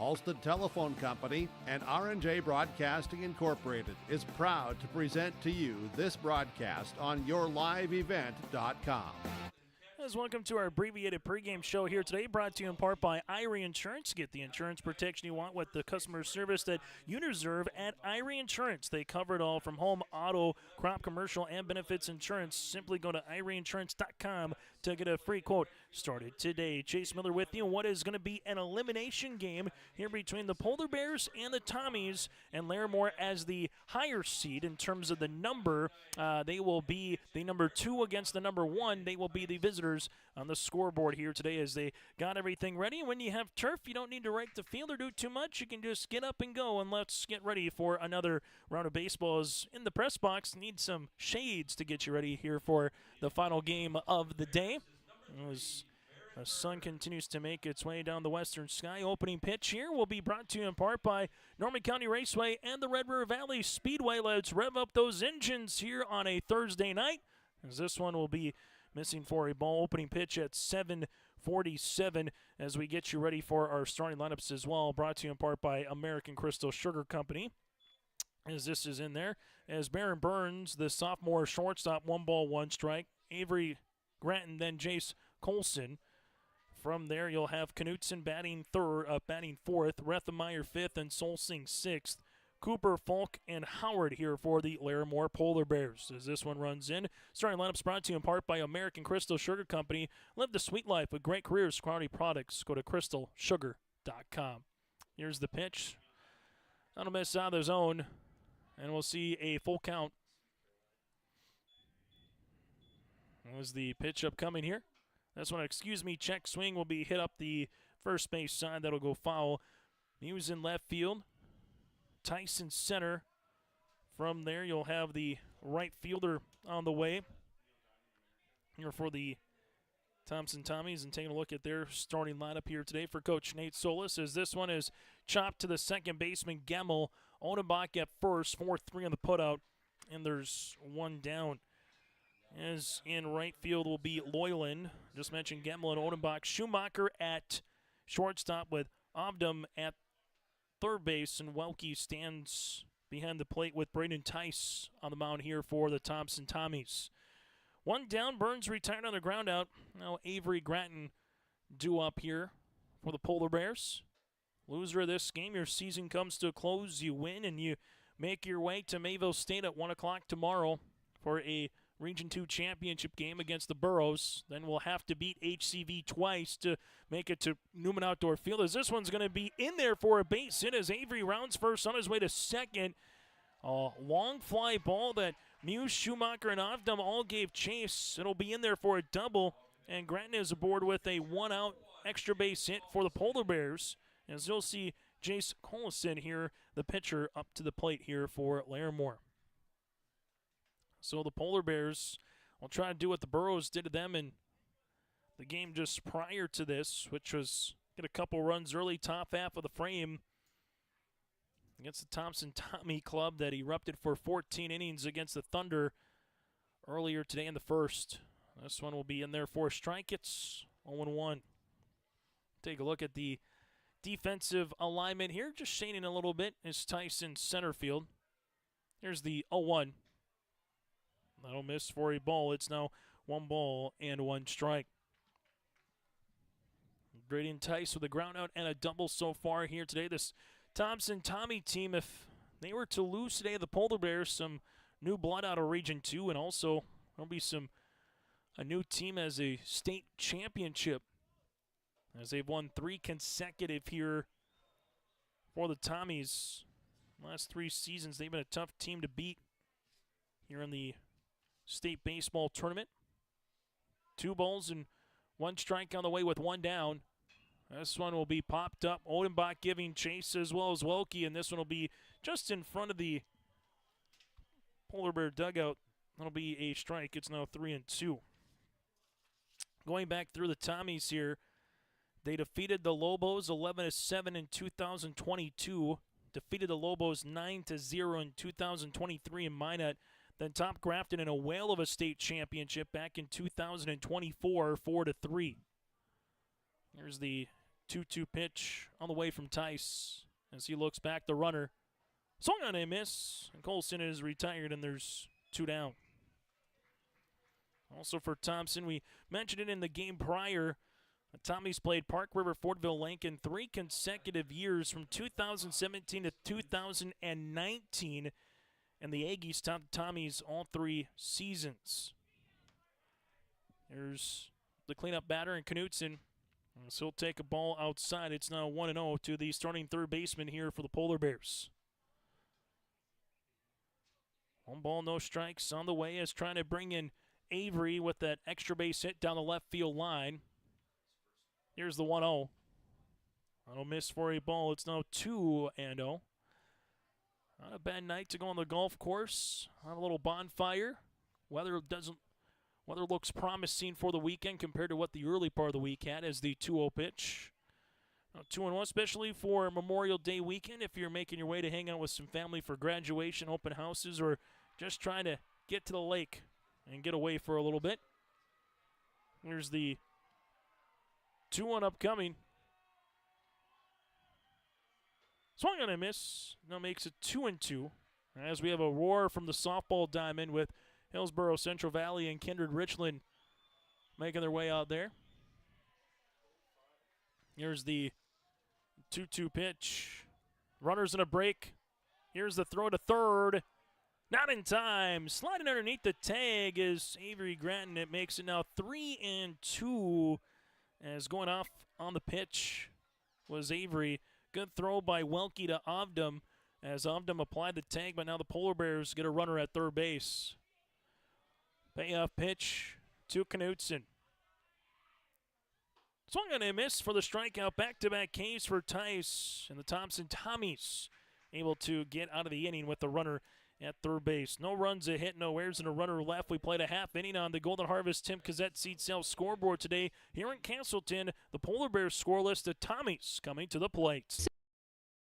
Ulster Telephone Company and R&J Broadcasting Incorporated is proud to present to you this broadcast on yourliveevent.com. Welcome to our abbreviated pregame show here today, brought to you in part by Irie Insurance. Get the insurance protection you want with the customer service that you deserve at Irie Insurance. They cover it all from home, auto, crop, commercial, and benefits insurance. Simply go to IrieInsurance.com to get a free quote started today. Chase Miller with you. What is going to be an elimination game here between the Polar Bears and the Tommies, and Larimore as the higher seed in terms of the number. They will be the number 2 against the number 1. They will be the visitors on the scoreboard here today as they got everything ready. And when you have turf, you don't need to rake the field or do too much. You can just get up and go, and let's get ready for another round of baseball. As in the press box, need some shades to get you ready here for the final game of the day. As the sun continues to make its way down the western sky, opening pitch here will be brought to you in part by Norman County Raceway and the Red River Valley Speedway. Let's rev up those engines here on a Thursday night, as this one will be missing for a ball. Opening pitch at 7:47 as we get you ready for our starting lineups as well. Brought to you in part by American Crystal Sugar Company. As this is in there, as Baron Burns, the sophomore shortstop, 1 ball, 1 strike. Avery Granton, then Jace Colson. From there, you'll have Knutson batting fourth, Rethenmeyer 5th, and Solsing 6th. Cooper, Falk, and Howard here for the Larimore Polar Bears. As this one runs in, starting lineups brought to you in part by American Crystal Sugar Company. Live the sweet life with great careers, quality products. Go to crystalsugar.com. Here's the pitch. That'll miss out of the zone, and we'll see a full count. That was the pitch upcoming here. This one, check swing will be hit up the first base side. That'll go foul. Muse in left field. Tyson center. From there, you'll have the right fielder on the way here for the Thompson Tommies. And taking a look at their starting lineup here today for Coach Nate Solis, as this one is chopped to the second baseman, Gemmel. Odenbach at first, 4-3 on the putout, and there's one down. As in right field will be Loyland. Just mentioned Gemmel and Odenbach. Schumacher at shortstop with Ovdam at third base, and Welke stands behind the plate with Braden Tice on the mound here for the Thompson Tommies. One down, Burns retired on the ground out. Now Avery Granton due up here for the Polar Bears. Loser of this game, your season comes to a close. You win, and you make your way to Mayville State at 1 o'clock tomorrow for a Region 2 championship game against the Burros. Then we'll have to beat HCV twice to make it to Newman Outdoor Field, as this one's going to be in there for a base hit as Avery rounds first on his way to second. A long fly ball that Muse, Schumacher, and Ovdam all gave chase. It'll be in there for a double, and Granton is aboard with a 1-out extra base hit for the Polar Bears. As you'll see Jace Collison here, the pitcher, up to the plate here for Larimore. So the Polar Bears will try to do what the Burros did to them in the game just prior to this, which was get a couple runs early, top half of the frame against the Thompson Tommy club that erupted for 14 innings against the Thunder earlier today in the first. This one will be in there for a strike. It's 0-1. Take a look at the defensive alignment here. Just shading a little bit is Tyson center field. Here's the 0-1. That'll miss for a ball. It's now 1 ball and 1 strike. Braden Tice with a ground out and a double so far here today. This Thompson Tommy team, if they were to lose today, the Polar Bears, some new blood out of Region 2, and also there'll be a new team as a state championship, as they've won 3 consecutive here for the Tommies. Last 3 seasons, they've been a tough team to beat here in the state baseball tournament. 2 balls and 1 strike on the way with 1 down. This one will be popped up. Odenbach giving chase as well as Welke, and this one will be just in front of the Polar Bear dugout. That'll be a strike. It's now 3-2. Going back through the Tommies here, they defeated the Lobos 11-7 in 2022. Defeated the Lobos 9-0 in 2023 in Minot. Then top Grafton in a whale of a state championship back in 2024, 4-3. Here's the 2-2 pitch on the way from Tice as he looks back. The runner swung on a miss, and Colson is retired, and there's 2 down. Also for Thompson, we mentioned it in the game prior. The Tommies played Park River, Fortville, Lincoln 3 consecutive years from 2017 to 2019, and the Aggies topped the Tommies all 3 seasons. There's the cleanup batter in Knutson. So he'll take a ball outside. It's now 1-0 to the starting third baseman here for the Polar Bears. 1 ball, no strikes on the way as trying to bring in Avery with that extra base hit down the left field line. Here's the 1-0. On a miss for a ball. It's now 2-0. Not a bad night to go on the golf course. On a little bonfire. Weather looks promising for the weekend compared to what the early part of the week had as the 2-0 pitch. 2-1, especially for Memorial Day weekend if you're making your way to hang out with some family for graduation, open houses, or just trying to get to the lake and get away for a little bit. Here's the 2-1 upcoming. Swung on a miss. Now makes it 2-2. As we have a roar from the softball diamond with Hillsborough, Central Valley, and Kindred Richland making their way out there. Here's the 2-2 pitch. Runners in a break. Here's the throw to third. Not in time. Sliding underneath the tag is Avery Gratton. It makes it now 3-2. As going off on the pitch was Avery. Good throw by Welke to Ovdam as Ovdam applied the tag, but now the Polar Bears get a runner at third base. Payoff pitch to Knutson. Swung on a miss for the strikeout. Back-to-back Ks for Tice. And the Thompson Tommies able to get out of the inning with the runner at third base. No runs, a hit, no errors, and a runner left. We played a half inning on the Golden Harvest Tim Cassette Seed Sales scoreboard today. Here in Castleton, the Polar Bears scoreless. The Tommies coming to the plate.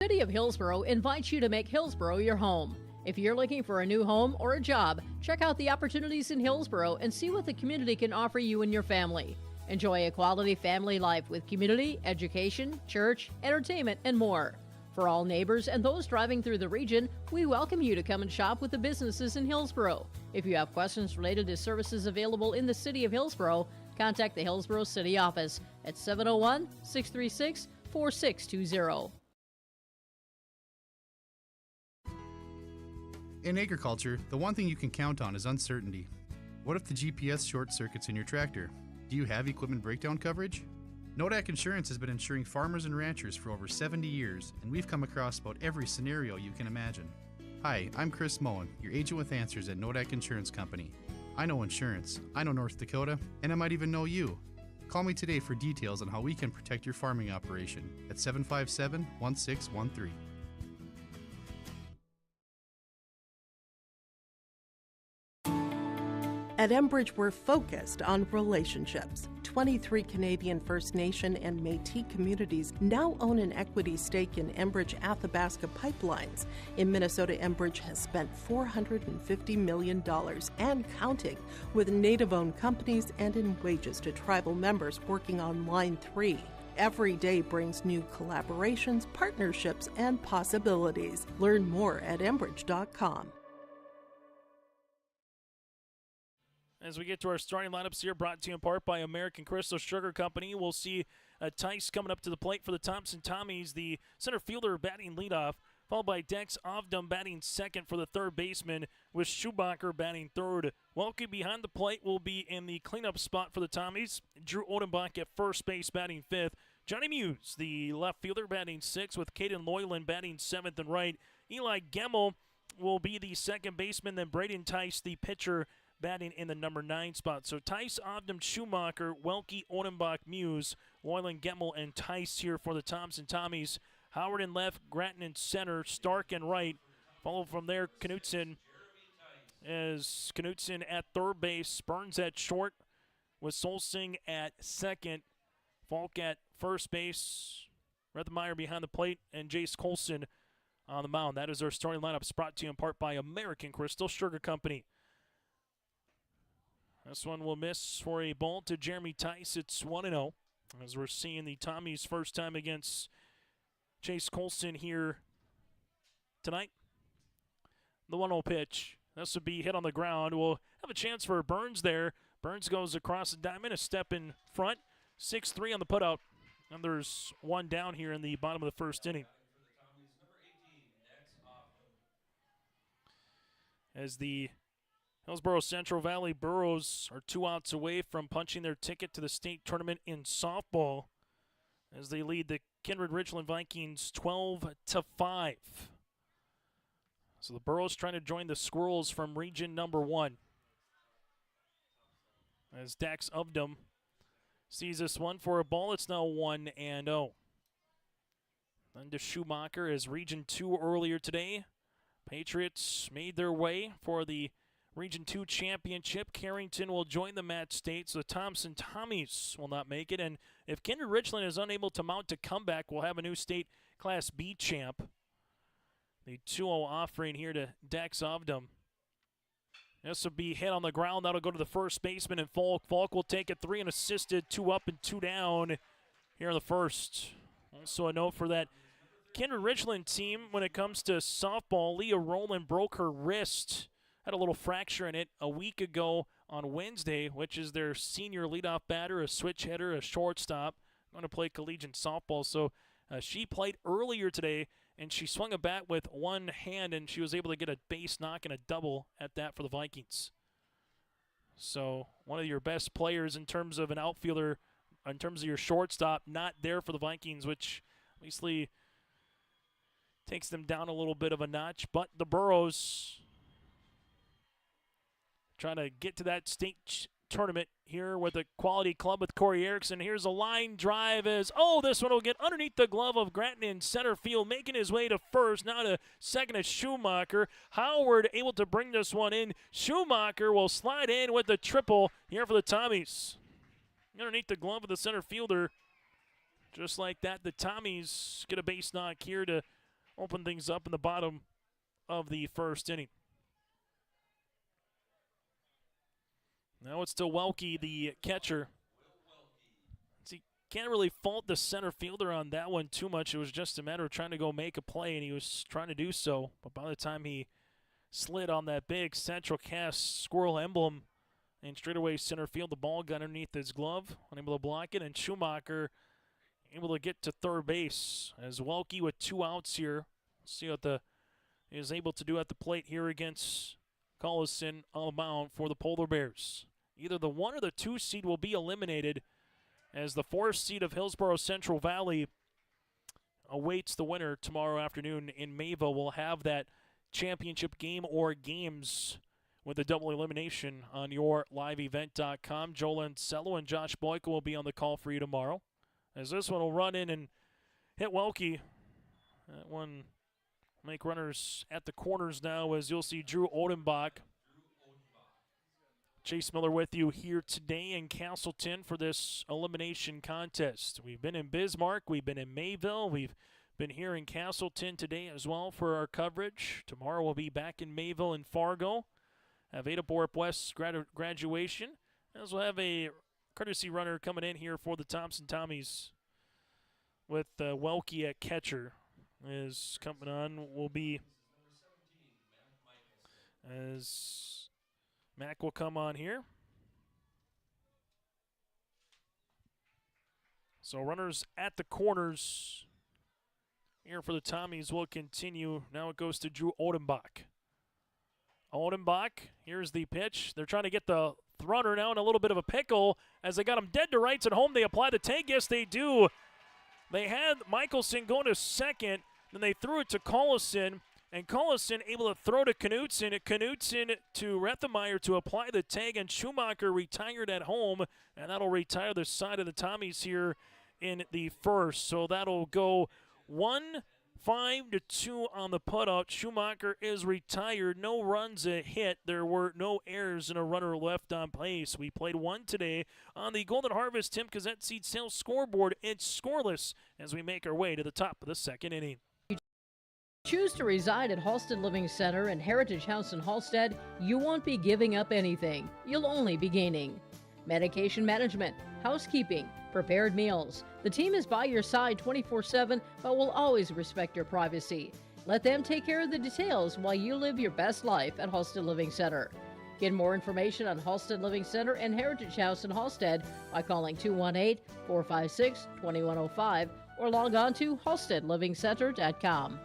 City of Hillsborough invites you to make Hillsborough your home. If you're looking for a new home or a job, check out the opportunities in Hillsborough and see what the community can offer you and your family. Enjoy a quality family life with community, education, church, entertainment, and more. For all neighbors and those driving through the region, we welcome you to come and shop with the businesses in Hillsborough. If you have questions related to services available in the City of Hillsborough, contact the Hillsborough City Office at 701-636-4620. In agriculture, the one thing you can count on is uncertainty. What if the GPS short circuits in your tractor? Do you have equipment breakdown coverage? Nodak Insurance has been insuring farmers and ranchers for over 70 years, and we've come across about every scenario you can imagine. Hi, I'm Chris Moen, your agent with answers at Nodak Insurance Company. I know insurance, I know North Dakota, and I might even know you. Call me today for details on how we can protect your farming operation at 757-1613. At Enbridge, we're focused on relationships. 23 Canadian First Nation and Métis communities now own an equity stake in Enbridge Athabasca Pipelines. In Minnesota, Enbridge has spent $450 million and counting with Native-owned companies and in wages to tribal members working on Line 3. Every day brings new collaborations, partnerships, and possibilities. Learn more at Enbridge.com. As we get to our starting lineups here, brought to you in part by American Crystal Sugar Company, we'll see Tice coming up to the plate for the Thompson Tommies, the center fielder batting leadoff, followed by Dex Ovdam batting second for the third baseman, with Schubacher batting third. Welke behind the plate will be in the cleanup spot for the Tommies. Drew Odenbach at first base batting fifth. Johnny Muse, the left fielder, batting sixth, with Caden Loyland batting seventh and right. Eli Gemmel will be the second baseman, then Braden Tice, the pitcher, batting in the number 9 spot. So Tice, Ovdam, Schumacher, Welke, Odenbach, Muse, Loyland, Gemmel, and Tice here for the Thompson Tommies. Howard in left, Gratton in center, Stark in right. Followed from there, Knutson as Knutson at third base, Burns at short, with Solsing at second, Falk at first base, Rethemeyer behind the plate, and Jace Colson on the mound. That is our starting lineup, brought to you in part by American Crystal Sugar Company. This one will miss for a ball to Jeremy Tice. It's 1-0. as we're seeing the Tommies first time against Chase Colson here tonight. The 1-0 pitch. This would be hit on the ground. We'll have a chance for Burns there. Burns goes across the diamond, a step in front. 6-3 on the putout. And there's one down here in the bottom of the first inning. As the Hillsborough Central Valley Burros are 2 outs away from punching their ticket to the state tournament in softball as they lead the Kindred Ridgeland Vikings 12-5. So the Burros trying to join the Squirrels from region number 1. As Dax Ovdom sees this one for a ball, it's now 1-0. Then to Schumacher as region 2 earlier today. Patriots made their way for the Region 2 championship. Carrington will join the match state, so the Thompson Tommies will not make it. And if Kindred Ridgeland is unable to mount a comeback, we'll have a new state Class B champ. The 2-0 offering here to Dax Ovdom. This will be hit on the ground. That'll go to the first baseman, and Falk. Falk will take it 3 unassisted, 2 up and 2 down here in the first. Also a note for that Kindred Ridgeland team when it comes to softball. Leah Rowland broke her wrist, had a little fracture in it a week ago on Wednesday, which is their senior leadoff batter, a switch hitter, a shortstop, going to play collegiate softball. So she played earlier today, and she swung a bat with one hand, and she was able to get a base knock and a double at that for the Vikings. So one of your best players in terms of an outfielder, in terms of your shortstop, not there for the Vikings, which obviously takes them down a little bit of a notch. But the Burros trying to get to that state tournament here with a quality club with Corey Erickson. Here's a line drive as, this one will get underneath the glove of Grattan in center field, making his way to first. Now to second is Schumacher. Howard able to bring this one in. Schumacher will slide in with the triple here for the Tommies. Underneath the glove of the center fielder. Just like that, the Tommies get a base knock here to open things up in the bottom of the first inning. Now it's to Welke, the catcher. See, can't really fault the center fielder on that one too much. It was just a matter of trying to go make a play, and he was trying to do so. But by the time he slid on that big Central Cast squirrel emblem and straight away center field, the ball got underneath his glove, unable to block it, and Schumacher able to get to third base as Welke with 2 outs here. See what he is able to do at the plate here against Collison on the mound for the Polar Bears. Either the 1 or the 2 seed will be eliminated as the 4th seed of Hillsborough Central Valley awaits the winner tomorrow afternoon in Mayville. We'll have that championship game or games with a double elimination on yourliveevent.com. Joe Lancello and Josh Boyko will be on the call for you tomorrow. As this one will run in and hit Welke. That one will make runners at the corners now as you'll see Drew Odenbach. Chase Miller with you here today in Castleton for this elimination contest. We've been in Bismarck, we've been in Mayville, we've been here in Castleton today as well for our coverage. Tomorrow we'll be back in Mayville and Fargo. Have Ada Borup West's graduation, as we'll have a courtesy runner coming in here for the Thompson Tommies with Welke at catcher. Is coming on will be as Mac will come on here. So runners at the corners here for the Tommies will continue. Now it goes to Drew Odenbach. Odenbach, here's the pitch. They're trying to get the runner now in a little bit of a pickle as they got him dead to rights at home. They apply the tag. Yes, they do. They had Michelson going to second. Then they threw it to Collison. And Collison able to throw to Knutson. Knutson to Rethemeyer to apply the tag. And Schumacher retired at home. And that'll retire the side of the Tommies here in the first. So that'll go 1-5-2 on the putout. Schumacher is retired. No runs a hit. There were no errors and a runner left on base. We played one today on the Golden Harvest Tim Cassette Seed Sales scoreboard. It's scoreless as we make our way to the top of the second inning. Choose to reside at Halsted Living Center and Heritage House in Halsted, you won't be giving up anything. You'll only be gaining. medication management, housekeeping, prepared meals. The team is by your side 24/7, but will always respect your privacy. Let them take care of the details while you live your best life at Halstead Living Center. Get more information on Halstead Living Center and Heritage House in Halstead by calling 218-456-2105 or log on to halsteadlivingcenter.com.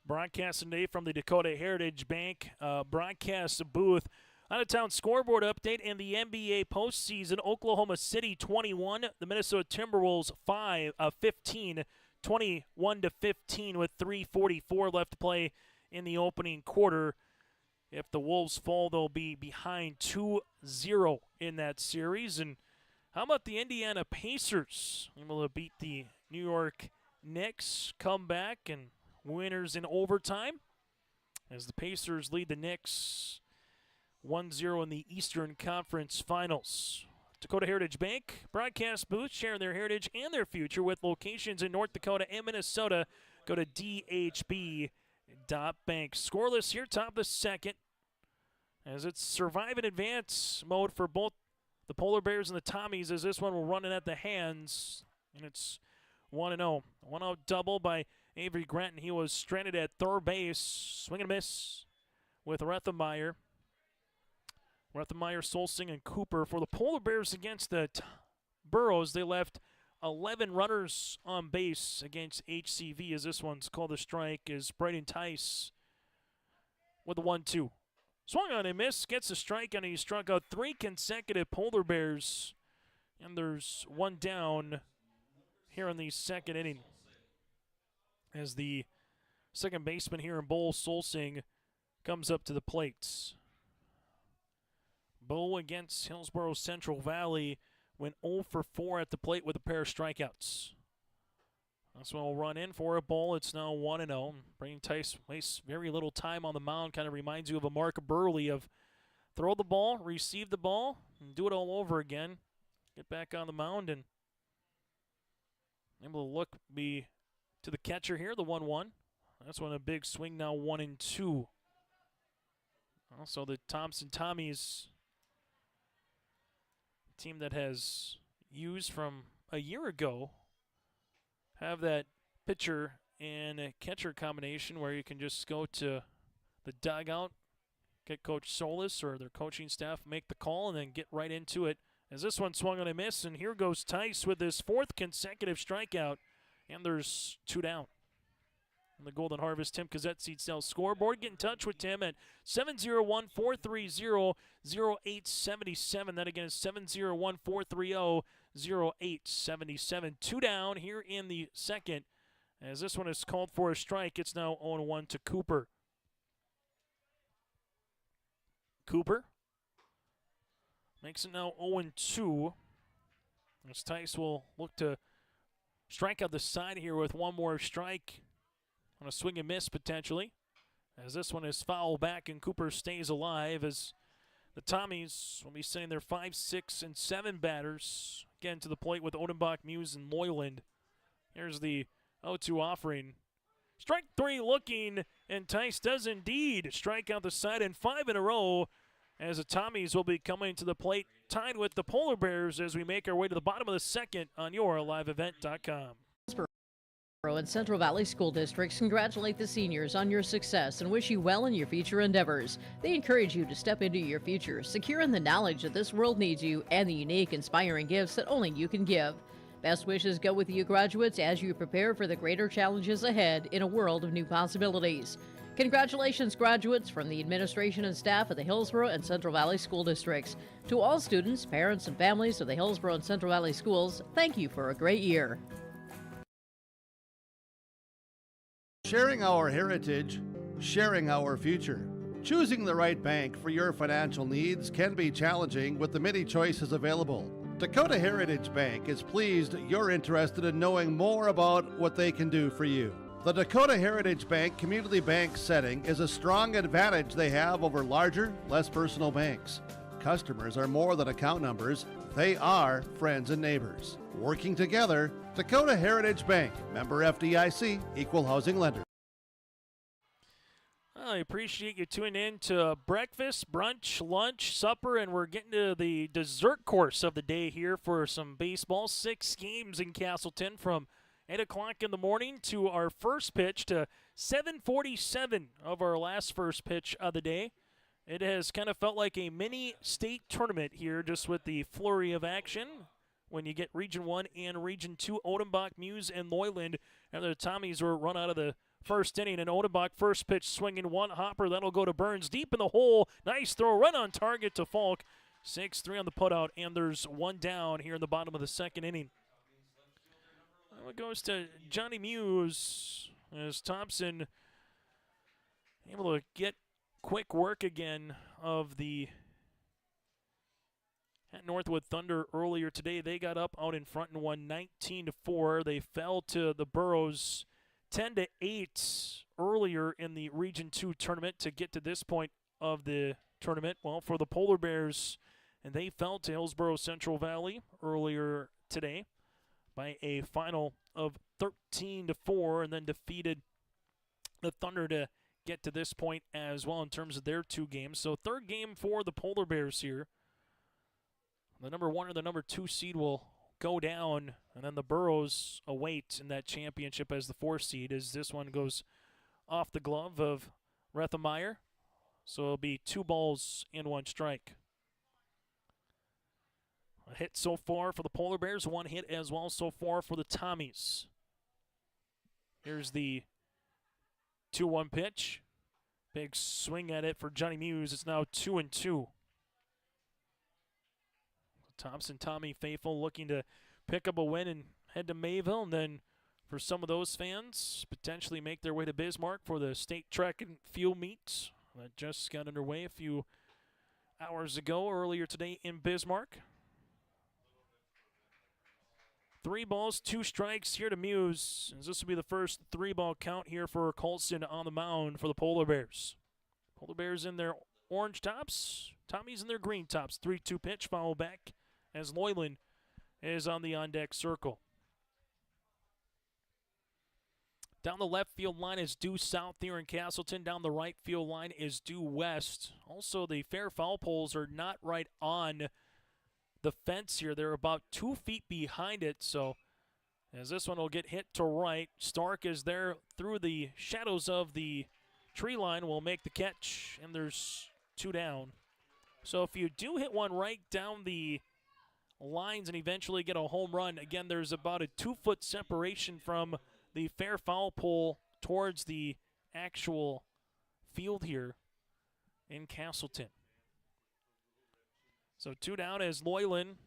Broadcasting today from the Dakota Heritage Bank broadcast booth. Out-of-town scoreboard update in the NBA postseason. Oklahoma City 21, the Minnesota Timberwolves 15, 21-15 with 3:44 left to play in the opening quarter. If the Wolves fall, they'll be behind 2-0 in that series. And how about the Indiana Pacers? Able to beat the New York Knicks, come back, and winners in overtime as the Pacers lead the Knicks 1-0 in the Eastern Conference Finals. Dakota Heritage Bank broadcast booth sharing their heritage and their future with locations in North Dakota and Minnesota. Go to dhb.bank. Scoreless here, top of the second, as it's survive and advance mode for both the Polar Bears and the Tommies, as this one will run in at the hands, and it's 1-0. One out double by Avery Granton. He was stranded at third base. Swing and miss with Rethenmeyer. Solsing, and Cooper. For the Polar Bears against the Burros, they left 11 runners on base against HCV, as this one's called a strike, as Braden Tice with a 1-2. Swung on and missed, gets a strike, and he struck out 3 consecutive Polar Bears. And there's one down here in the second inning, as the second baseman here in Bowl, Solsing, comes up to the plate. Bo against Hillsborough Central Valley went 0 for 4 at the plate with a pair of strikeouts. This one will run in for a ball. It's now 1-0. Braden Tice wastes very little time on the mound. Kind of reminds you of a Mark Burley of throw the ball, receive the ball, and do it all over again. Get back on the mound and able to look to the catcher here, the 1-1. That's one a big swing now, 1-2. Also the Thompson Tommies, team that has used from a year ago, have that pitcher and a catcher combination where you can just go to the dugout, get Coach Solis or their coaching staff, make the call, and then get right into it. As this one swung on a miss, and here goes Tice with his 4th consecutive strikeout, and there's 2 down. On the Golden Harvest Tim Cassette Seed Sales scoreboard. Get in touch with Tim at 701-430-0877. That again is 701-430-0877. 2 down here in the second. As this one is called for a strike, it's now 0-1 to Cooper. Cooper makes it now 0-2. As Tice will look to strike out the side here with one more strike. On a swing and miss, potentially, as this one is fouled back and Cooper stays alive, as the Tommies will be sending their 5, 6, and 7 batters again to the plate with Odenbach, Muse, and Moyland. Here's the 0-2 offering. Strike 3 looking, and Tice does indeed strike out the side, and 5 in a row, as the Tommies will be coming to the plate, tied with the Polar Bears, as we make our way to the bottom of the second on your liveevent.com. And Central Valley School Districts congratulate the seniors on your success and wish you well in your future endeavors. They encourage you to step into your future, secure in the knowledge that this world needs you and the unique, inspiring gifts that only you can give. Best wishes go with you graduates as you prepare for the greater challenges ahead in a world of new possibilities. Congratulations, graduates, from the administration and staff of the Hillsborough and Central Valley School Districts. To all students, parents, and families of the Hillsborough and Central Valley Schools, thank you for a great year. Sharing our heritage, sharing our future. Choosing the right bank for your financial needs can be challenging with the many choices available. Dakota Heritage Bank is pleased you're interested in knowing more about what they can do for you. The Dakota Heritage Bank Community Bank setting is a strong advantage they have over larger, less personal banks. Customers are more than account numbers. They are friends and neighbors. Working together, Dakota Heritage Bank, member FDIC, equal housing lender. I appreciate you tuning in to breakfast, brunch, lunch, supper, and we're getting to the dessert course of the day here for some baseball. 6 games in Castleton from 8 o'clock in the morning to our first pitch to 7:47 of our last first pitch of the day. It has kind of felt like a mini state tournament here just with the flurry of action. When you get Region 1 and Region 2, Odenbach, Muse, and Loyland, and the Tommies were run out of the first inning, and Odenbach first pitch swinging one hopper. That'll go to Burns deep in the hole. Nice throw, run on target to Falk. 6-3 on the putout, and there's one down here in the bottom of the second inning. Now it goes to Johnny Muse as Thompson able to get quick work again of the Northwood Thunder earlier today. They got up out in front and won 19-4. They fell to the Burros 10-8 earlier in the Region 2 tournament to get to this point of the tournament. Well, for the Polar Bears, and they fell to Hillsborough Central Valley earlier today by a final of 13-4, and then defeated the Thunder to get to this point as well in terms of their 2 games. So third game for the Polar Bears here. The number 1 or the number 2 seed will go down, and then the Burros await in that championship as the 4 seed as this one goes off the glove of Rethenmeyer. So it'll be 2 balls and 1 strike. A hit so far for the Polar Bears, 1 hit as well so far for the Tommies. Here's the 2-1 pitch. Big swing at it for Johnny Muse. It's now 2-2. Thompson, Tommy faithful looking to pick up a win and head to Mayville, and then for some of those fans, potentially make their way to Bismarck for the state track and field meet that just got underway a few hours ago, earlier today in Bismarck. 3 balls, 2 strikes here to Muse, as this will be the first 3-ball count here for Colson on the mound for the Polar Bears. Polar Bears in their orange tops, Tommies in their green tops. 3-2 pitch, follow back as Loyland is on the on-deck circle. Down the left field line is due south here in Castleton. Down the right field line is due west. Also, the fair foul poles are not right on the fence here. They're about 2 feet behind it, so as this one will get hit to right, Stark is there through the shadows of the tree line, will make the catch, and there's 2 down. So if you do hit one right down the lines and eventually get a home run, again, there's about a 2-foot separation from the fair foul pole towards the actual field here in Castleton. So 2 down as Loyland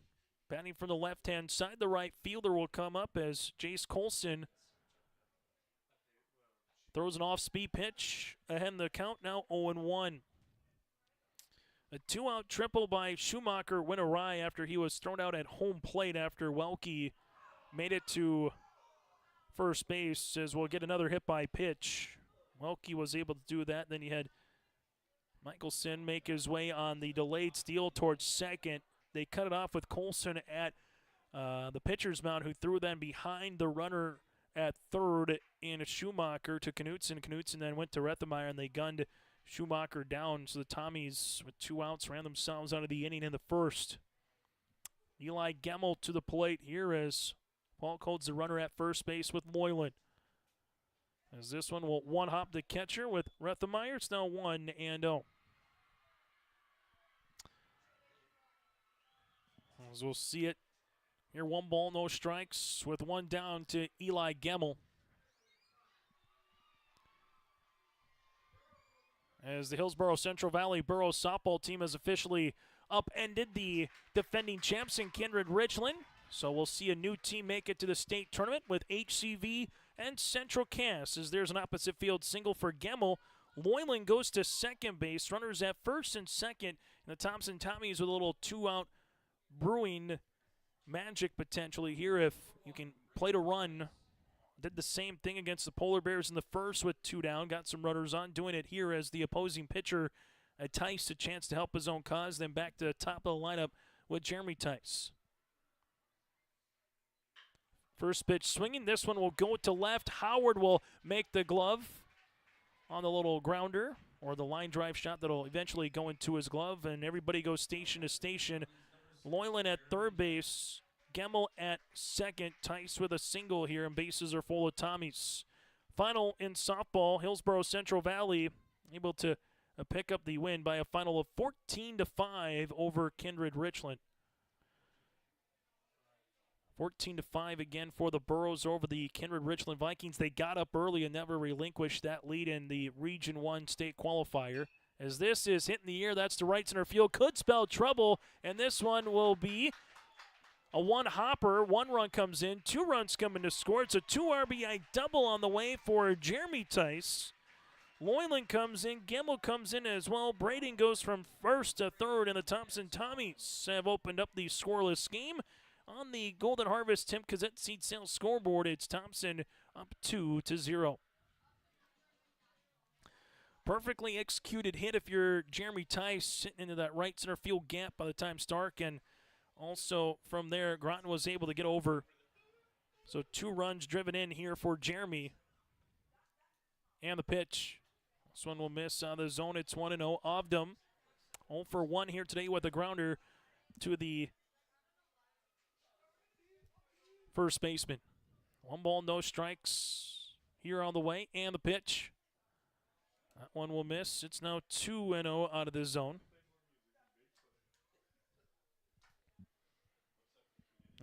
batting from the left-hand side. The right fielder will come up as Jace Colson throws an off-speed pitch ahead in the count, now 0-1. A 2-out triple by Schumacher went awry after he was thrown out at home plate after Welke made it to first base, as we'll get another hit by pitch. Welke was able to do that. Then you had Michelson make his way on the delayed steal towards second. They cut it off with Colson at the pitcher's mound, who threw them behind the runner at third in Schumacher to Knutson. Knutson then went to Rethenmeyer, and they gunned Schumacher down. So the Tommies, with 2 outs, ran themselves out of the inning in the first. Eli Gemmel to the plate here as Falk holds the runner at first base with Loyland. As this one will one-hop the catcher with Rethenmeyer. It's now 1-0. As we'll see it here, 1 ball, no strikes, with 1 down to Eli Gemmel. As the Hillsborough Central Valley Burros softball team has officially upended the defending champs in Kindred Richland. So we'll see a new team make it to the state tournament with HCV and Central Cass, as there's an opposite field single for Gemmel. Loyland goes to second base. Runners at first and second. And the Thompson Tommies with a little 2-out brewing magic potentially here if you can play to run. Did the same thing against the Polar Bears in the first with 2 down. Got some runners on. Doing it here as the opposing pitcher, Tice, a chance to help his own cause. Then back to the top of the lineup with Jeremy Tice. First pitch swinging. This one will go to left. Howard will make the glove on the little grounder. or the line drive shot that'll eventually go into his glove, and everybody goes station to station. Loyland at third base, Gemmel at second, Tice with a single here, and bases are full of Tommies. Final in softball, Hillsborough Central Valley able to pick up the win by a final of 14-5 over Kindred Richland. 14-5 again for the Burros over the Kindred Richland Vikings. They got up early and never relinquished that lead in the Region 1 state qualifier. As this is hit in the air, that's to right center field. Could spell trouble, and this one will be a one-hopper. 1 run comes in, 2 runs coming to score. It's a 2 RBI double on the way for Jeremy Tice. Loyland comes in, Gemmel comes in as well. Braden goes from first to third, and the Thompson Tommies have opened up the scoreless game. On the Golden Harvest Tim Cassette Seed Sales scoreboard, it's Thompson up 2-0. Perfectly executed hit if you're Jeremy Tice, sitting into that right center field gap by the time Stark, and also from there, Groton was able to get over. So 2 runs driven in here for Jeremy. And the pitch. This one will miss out of the zone. It's 1-0. Ovdom 0 for 1 here today with a grounder to the first baseman. 1 ball, no strikes here on the way, and the pitch. That one will miss. It's now 2-0 out of the zone.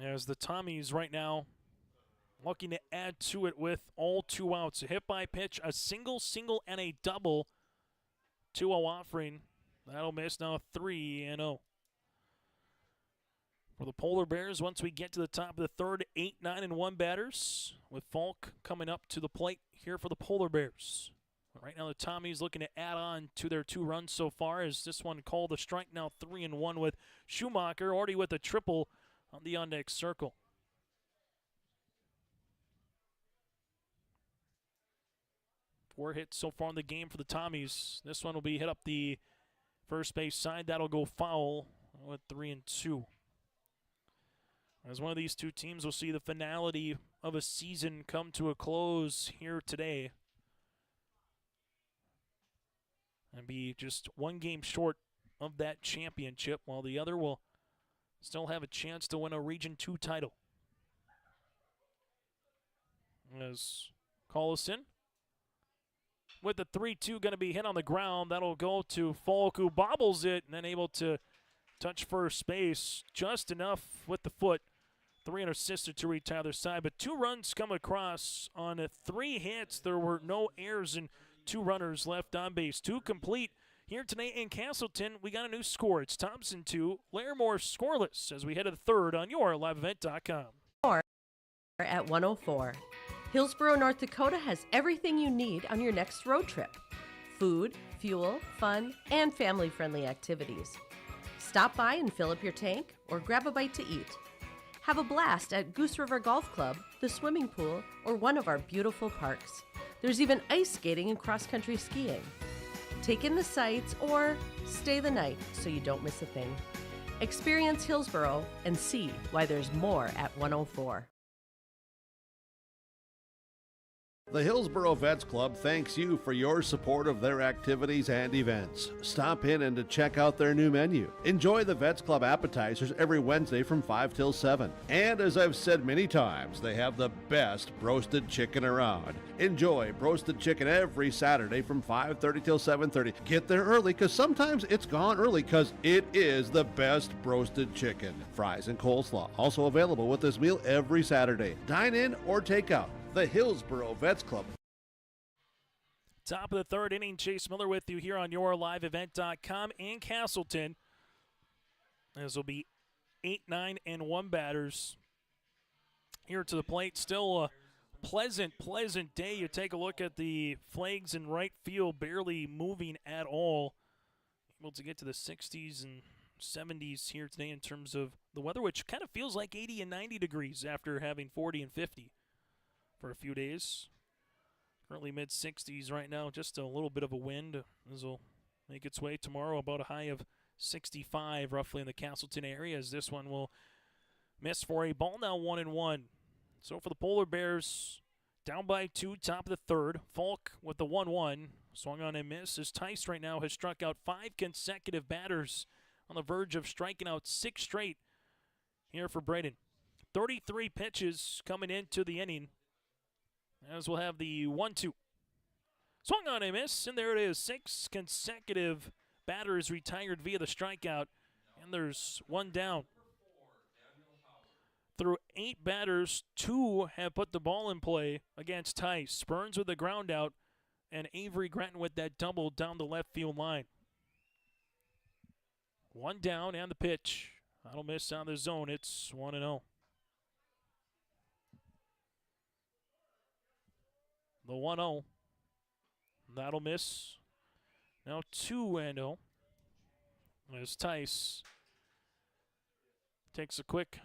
As the Tommies right now looking to add to it with all 2 outs. A hit by pitch, a single, and a double. 2-0 offering. That'll miss now 3-0. For the Polar Bears, once we get to the top of the third, 8, 9, and 1 batters, with Falk coming up to the plate here for the Polar Bears. Right now the Tommies looking to add on to their 2 runs so far, as this one called a strike, now 3-1 with Schumacher, already with a triple on the on-deck circle. Four hits so far in the game for the Tommies. This one will be hit up the first base side. That'll go foul with 3-2. As one of these 2 teams will see the finality of a season come to a close here today, and be just 1 game short of that championship, while the other will still have a chance to win a Region 2 title. As Collison with the 3-2 going to be hit on the ground. That'll go to Falk, who bobbles it and then able to touch first base just enough with the foot. 3 assisted to reach either side, but 2 runs come across on 3 hits. There were no errors and 2 runners left on base. 2 complete here today in Castleton. We got a new score. It's Thompson 2, Larimore scoreless as we head to the third on your liveevent.com. At 104. Hillsborough, North Dakota has everything you need on your next road trip. Food, fuel, fun, and family-friendly activities. Stop by and fill up your tank or grab a bite to eat. Have a blast at Goose River Golf Club, the swimming pool, or one of our beautiful parks. There's even ice skating and cross-country skiing. Take in the sights or stay the night so you don't miss a thing. Experience Hillsborough and see why there's more at 104. The Hillsborough Vets Club thanks you for your support of their activities and events. Stop in and to check out their new menu. Enjoy the Vets Club appetizers every Wednesday from 5 till 7. And as I've said many times, they have the best roasted chicken around. Enjoy roasted chicken every Saturday from 5:30 till 7:30. Get there early because sometimes it's gone early because it is the best roasted chicken. Fries and coleslaw also available with this meal every Saturday. Dine in or take out. The Hillsborough Vets Club. Top of the third inning, Chase Miller with you here on yourliveevent.com in Castleton. This will be 8, 9, and 1 batters here to the plate. Still a pleasant day. You take a look at the flags in right field, barely moving at all. Able to get to the 60s and 70s here today in terms of the weather, which kind of feels like 80 and 90 degrees after having 40 and 50 for a few days. Currently mid-60s right now, just a little bit of a wind. This will make its way tomorrow, about a high of 65 roughly in the Castleton area, as this one will miss for a ball, now 1-1. So for the Polar Bears, down by 2, top of the third. Falk with the 1-1. Swung on and missed as Tice right now has struck out 5 consecutive batters, on the verge of striking out 6 straight here for Braden. 33 pitches coming into the inning, as we'll have the 1-2. Swung on and missed, and there it is. 6 consecutive batters retired via the strikeout, and there's 1 down. Through 8 batters, 2 have put the ball in play against Tice. Burns with the ground out, and Avery Gretton with that double down the left field line. 1 down and the pitch. That'll miss on the zone. It's 1-0. The 1-0. That'll miss. Now 2-0. As Tice takes a quick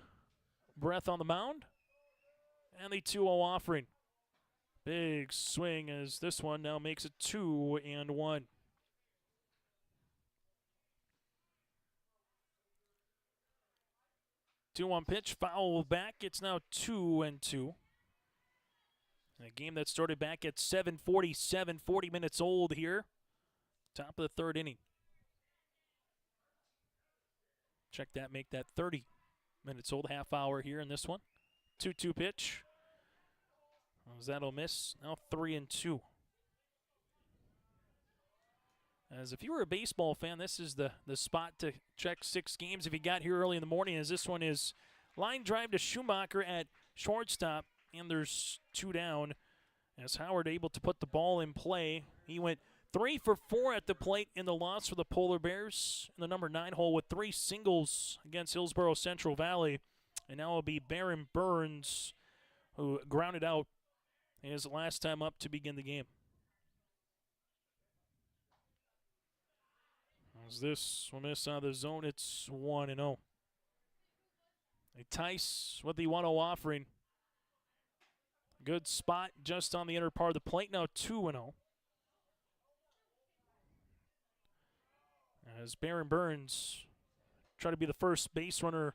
breath on the mound. And the 2-0 offering. Big swing as this one now makes it 2-1. 2-1 pitch, foul back. It's now 2-2. A game that started back at 7:47, 40 minutes old here. Top of the 3rd inning. Check that, make that 30 minutes old, half hour here in this one. 2-2 pitch. That'll miss. Now 3-2. As if you were a baseball fan, this is the spot to check 6 games if you got here early in the morning, as this one is line drive to Schumacher at shortstop, and there's 2 down. As Howard able to put the ball in play. He went 3 for 4 at the plate in the loss for the Polar Bears in the number 9 hole with 3 singles against Hillsborough Central Valley. And now it'll be Baron Burns who grounded out his last time up to begin the game. As this will miss out of the zone, it's 1-0. A Tice with the 1-0 offering. Good spot just on the inner part of the plate. Now 2-0. As Baron Burns try to be the first base runner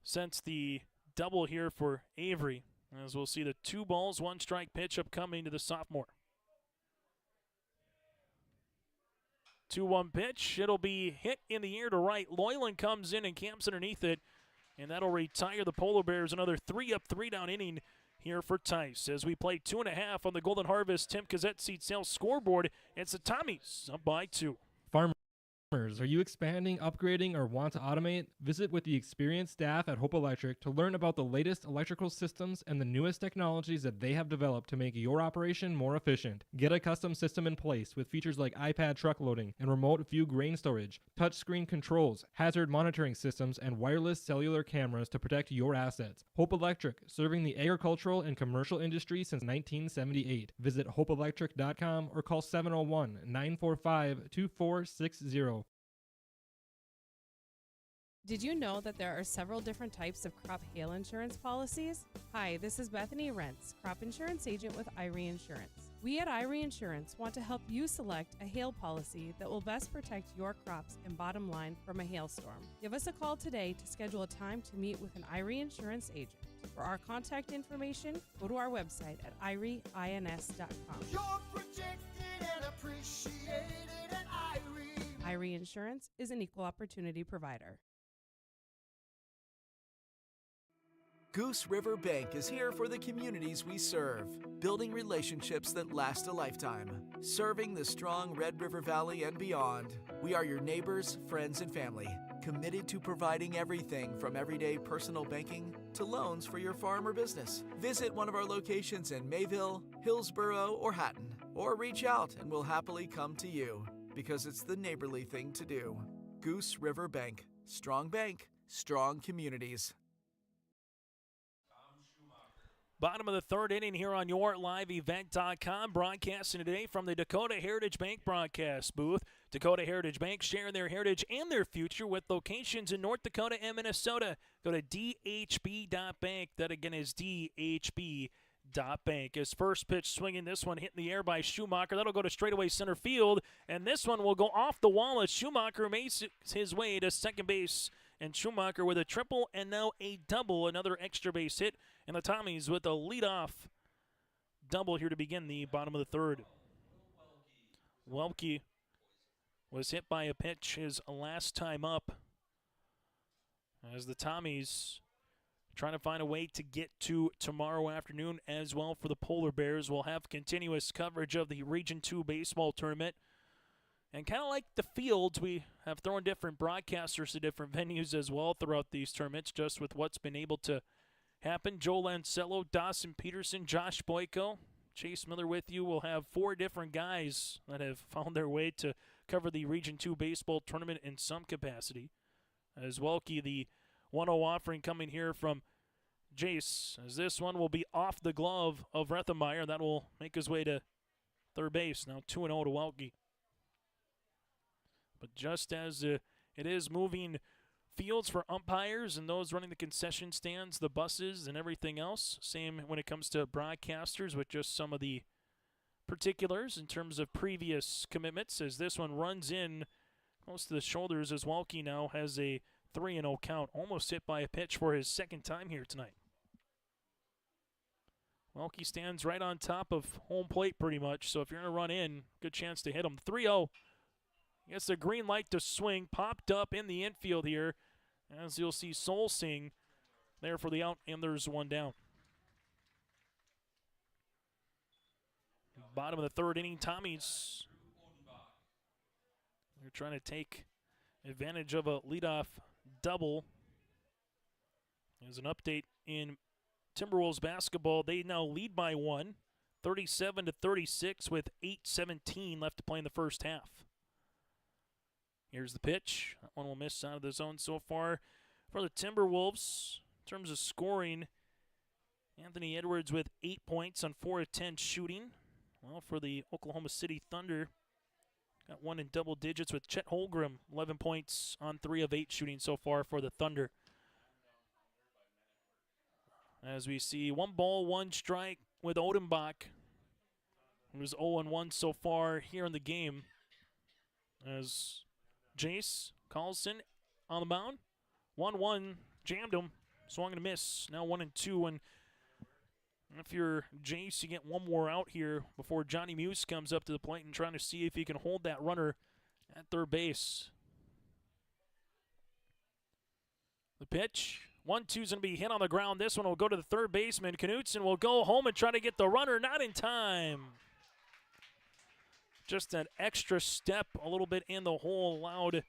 since the double here for Avery. As we'll see the 2 balls, 1 strike pitch upcoming to the sophomore. 2-1 pitch. It'll be hit in the air to right. Loyland comes in and camps underneath it, and that'll retire the Polar Bears. Another 3 up, 3 down inning here for Tice. As we play 2.5 on the Golden Harvest Tim Gazette Seat Sales scoreboard, it's the Tommies up by 2. Farmers, are you expanding, upgrading, or want to automate? Visit with the experienced staff at Hope Electric to learn about the latest electrical systems and the newest technologies that they have developed to make your operation more efficient. Get a custom system in place with features like iPad truck loading and remote view grain storage, touchscreen controls, hazard monitoring systems, and wireless cellular cameras to protect your assets. Hope Electric, serving the agricultural and commercial industry since 1978. Visit hopeelectric.com or call 701-945-2460. Did you know that there are several different types of crop hail insurance policies? Hi, this is Bethany Rentz, crop insurance agent with IRE Insurance. We at IRE Insurance want to help you select a hail policy that will best protect your crops and bottom line from a hailstorm. Give us a call today to schedule a time to meet with an IRE Insurance agent. For our contact information, go to our website at ireins.com. You're protected and appreciated at IRE. IRE Insurance is an equal opportunity provider. Goose River Bank is here for the communities we serve, building relationships that last a lifetime. Serving the strong Red River Valley and beyond, we are your neighbors, friends, and family, committed to providing everything from everyday personal banking to loans for your farm or business. Visit one of our locations in Mayville, Hillsborough, or Hatton, or reach out and we'll happily come to you, because it's the neighborly thing to do. Goose River Bank, strong, strong communities. Bottom of the 3rd inning here on YourLiveEvent.com, broadcasting today from the Dakota Heritage Bank broadcast booth. Dakota Heritage Bank sharing their heritage and their future with locations in North Dakota and Minnesota. Go to dhb.bank. That again is dhb.bank. His first pitch swinging, this one hitting the air by Schumacher. That'll go to straightaway center field, and this one will go off the wall as Schumacher makes his way to second base. And Schumacher with a triple and now a double, another extra base hit. And the Tommies with a leadoff double here to begin the bottom of the 3rd. Welke was hit by a pitch his last time up, as the Tommies trying to find a way to get to tomorrow afternoon as well for the Polar Bears. We'll have continuous coverage of the Region 2 baseball tournament. And kind of like the fields, we have thrown different broadcasters to different venues as well throughout these tournaments, just with what's been able to happen. Joe Lancello, Dawson Peterson, Josh Boyko, Chase Miller with you. We'll have 4 different guys that have found their way to cover the Region 2 baseball tournament in some capacity. As Welke, the 1-0 offering coming here from Jace, as this one will be off the glove of Rethenmeyer. That will make his way to third base. Now 2-0 to Welke. But just as it is moving fields for umpires and those running the concession stands, the buses, and everything else, same when it comes to broadcasters with just some of the particulars in terms of previous commitments, as this one runs in close to the shoulders as Welke now has a 3-0 count, almost hit by a pitch for his second time here tonight. Welke stands right on top of home plate pretty much, so if you're going to run in, good chance to hit him. 3-0. Gets the green light to swing, popped up in the infield here, as you'll see Sol Singh there for the out, and there's one down. Bottom of the third inning, Tommies. They're trying to take advantage of a leadoff double. As an update in Timberwolves basketball, they now lead by 1, 37-36 with 8:17 left to play in the first half. Here's the pitch. That one will miss out of the zone so far for the Timberwolves. In terms of scoring, Anthony Edwards with 8 points on 4 of 10 shooting. Well, for the Oklahoma City Thunder, got one in double digits with Chet Holmgren, 11 points on 3 of 8 shooting so far for the Thunder. As we see 1 ball, 1 strike with Odenbach, who's 0-1 so far here in the game. As Jace Carlson on the mound. 1-1, jammed him, swung and a miss. Now 1-2, and if you're Jace, you get one more out here before Johnny Muse comes up to the plate and trying to see if he can hold that runner at third base. The pitch, 1-2 is going to be hit on the ground. This one will go to the third baseman. Knutson will go home and try to get the runner, not in time. Just an extra step, a little bit in the hole, allowed a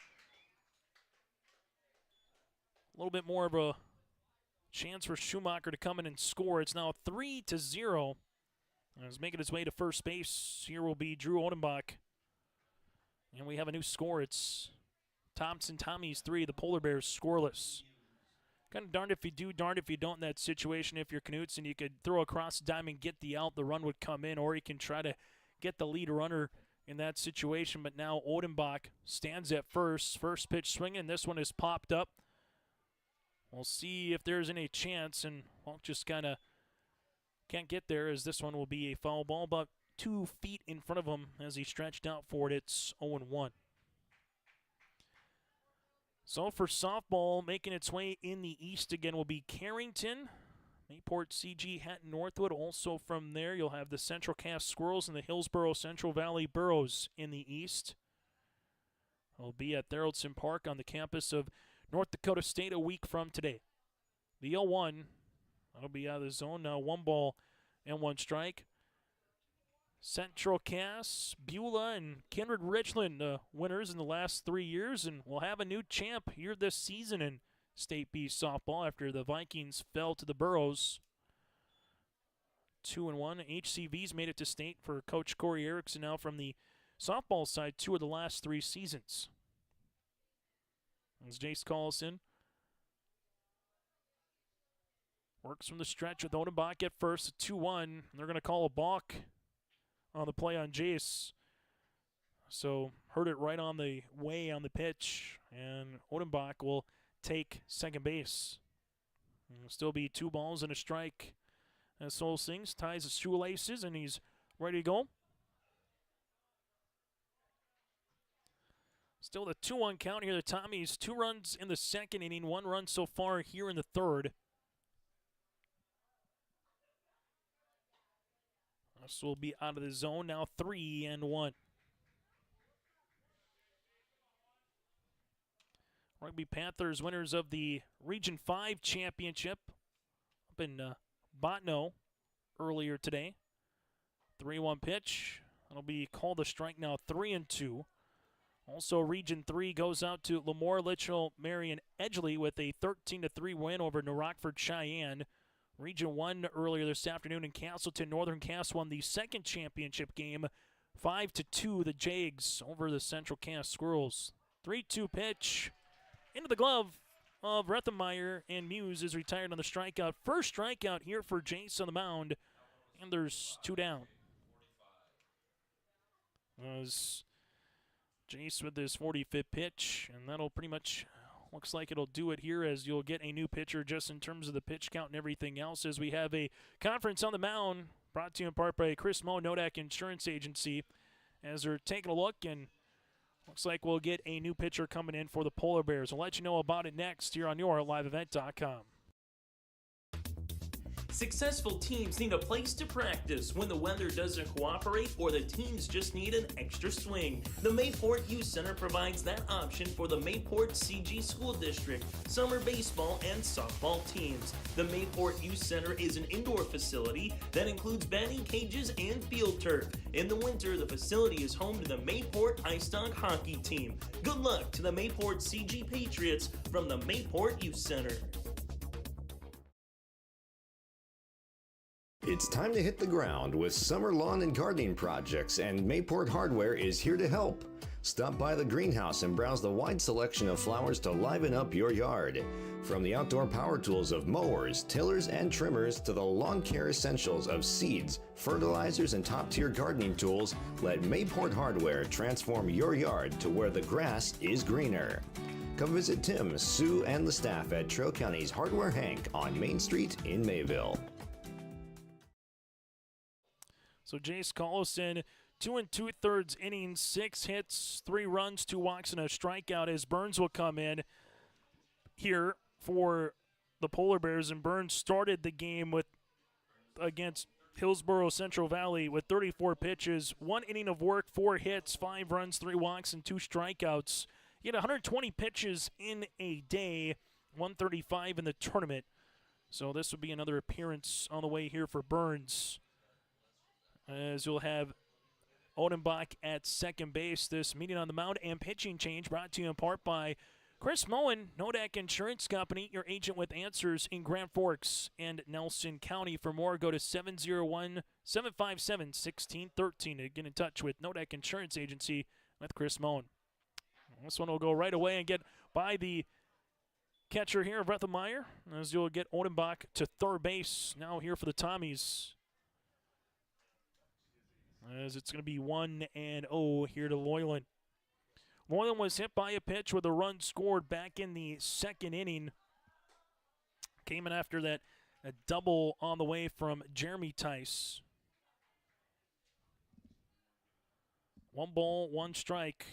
little bit more of a chance for Schumacher to come in and score. It's now 3-0. He's making his way to first base. Here will be Drew Odenbach. And we have a new score. It's Thompson, Tommies 3, the Polar Bears scoreless. Kind of darned if you do, darned if you don't in that situation. If you're Knutson, you could throw across the diamond, get the out, the run would come in, or you can try to get the lead runner in that situation. But now Odenbach stands at first. First pitch swinging. This one is popped up. We'll see if there's any chance, and Hulk just kind of can't get there, as this one will be a foul ball about 2 feet in front of him as he stretched out for it. It's 0-1. So for softball, making its way in the east again will be Carrington, Mayport, CG, Hatton, Northwood. Also from there, you'll have the Central Cass Squirrels and the Hillsboro Central Valley Burros in the east. It'll be at Theraldson Park on the campus of North Dakota State a week from today. The 0-1, that'll be out of the zone now. 1 ball and 1 strike. Central Cass, Beulah, and Kindred Richland, winners in the last 3 years, and we'll have a new champ here this season in State B softball after the Vikings fell to the Burros. 2-1. HCV's made it to state for Coach Corey Erickson now from the softball side 2 of the last 3 seasons. As Jace Collison works from the stretch with Odenbach at first, 2-1. They're going to call a balk on the play on Jace. So heard it right on the way on the pitch, and Odenbach will take second base. It'll still be 2 balls and a strike as Sol Sings ties his shoelaces, and he's ready to go. Still the 2-1 count here. The Tommies, 2 runs in the second inning, 1 run so far here in the third. This will be out of the zone now, 3-1. Rugby Panthers winners of the Region 5 championship up in Botno earlier today. 3-1 pitch. It'll be called a strike now, 3-2. Also, Region 3 goes out to Larimore, Litchfield, Marion, Edgeley with a 13-3 win over New Rockford, Cheyenne. Region 1 earlier this afternoon in Castleton, Northern Cass won the second championship game, 5-2, the Jags over the Central Cass Squirrels. 3-2 pitch into the glove of Rethenmeyer, and Muse is retired on the strikeout. First strikeout here for Jace on the mound, and there's 2 down. As Jace with his 45th pitch, and that'll pretty much, looks like it'll do it here, as you'll get a new pitcher just in terms of the pitch count and everything else, as we have a conference on the mound brought to you in part by Chris Moe, Nodak Insurance Agency, as they're taking a look, and looks like we'll get a new pitcher coming in for the Polar Bears. I'll let you know about it next here on your liveevent.com. Successful teams need a place to practice when the weather doesn't cooperate or the teams just need an extra swing. The Mayport Youth Center provides that option for the Mayport CG School District, summer baseball and softball teams. The Mayport Youth Center is an indoor facility that includes batting cages and field turf. In the winter, the facility is home to the Mayport Ice Dog hockey team. Good luck to the Mayport CG Patriots from the Mayport Youth Center. It's time to hit the ground with summer lawn and gardening projects, and Mayport Hardware is here to help. Stop by the greenhouse and browse the wide selection of flowers to liven up your yard. From the outdoor power tools of mowers, tillers, and trimmers to the lawn care essentials of seeds, fertilizers, and top-tier gardening tools, let Mayport Hardware transform your yard to where the grass is greener. Come visit Tim, Sue, and the staff at Trail County's Hardware Hank on Main Street in Mayville. So Jace Collison, 2 2/3 innings, 6 hits, 3 runs, 2 walks, and a strikeout, as Burns will come in here for the Polar Bears. And Burns started the game against Hillsborough Central Valley with 34 pitches, 1 inning of work, 4 hits, 5 runs, 3 walks, and 2 strikeouts. He had 120 pitches in a day, 135 in the tournament. So this would be another appearance on the way here for Burns, as you'll have Odenbach at second base. This meeting on the mound and pitching change brought to you in part by Chris Moen, Nodak Insurance Company, your agent with answers in Grand Forks and Nelson County. For more, go to 701-757-1613 to get in touch with Nodak Insurance Agency with Chris Moen. This one will go right away and get by the catcher here, Rethenmeyer, as you'll get Odenbach to third base now here for the Tommies, as it's going to be 1-0 here to Loyland. Loyland was hit by a pitch with a run scored back in the second inning. Came in after that, a double on the way from Jeremy Tice. 1 ball, 1 strike.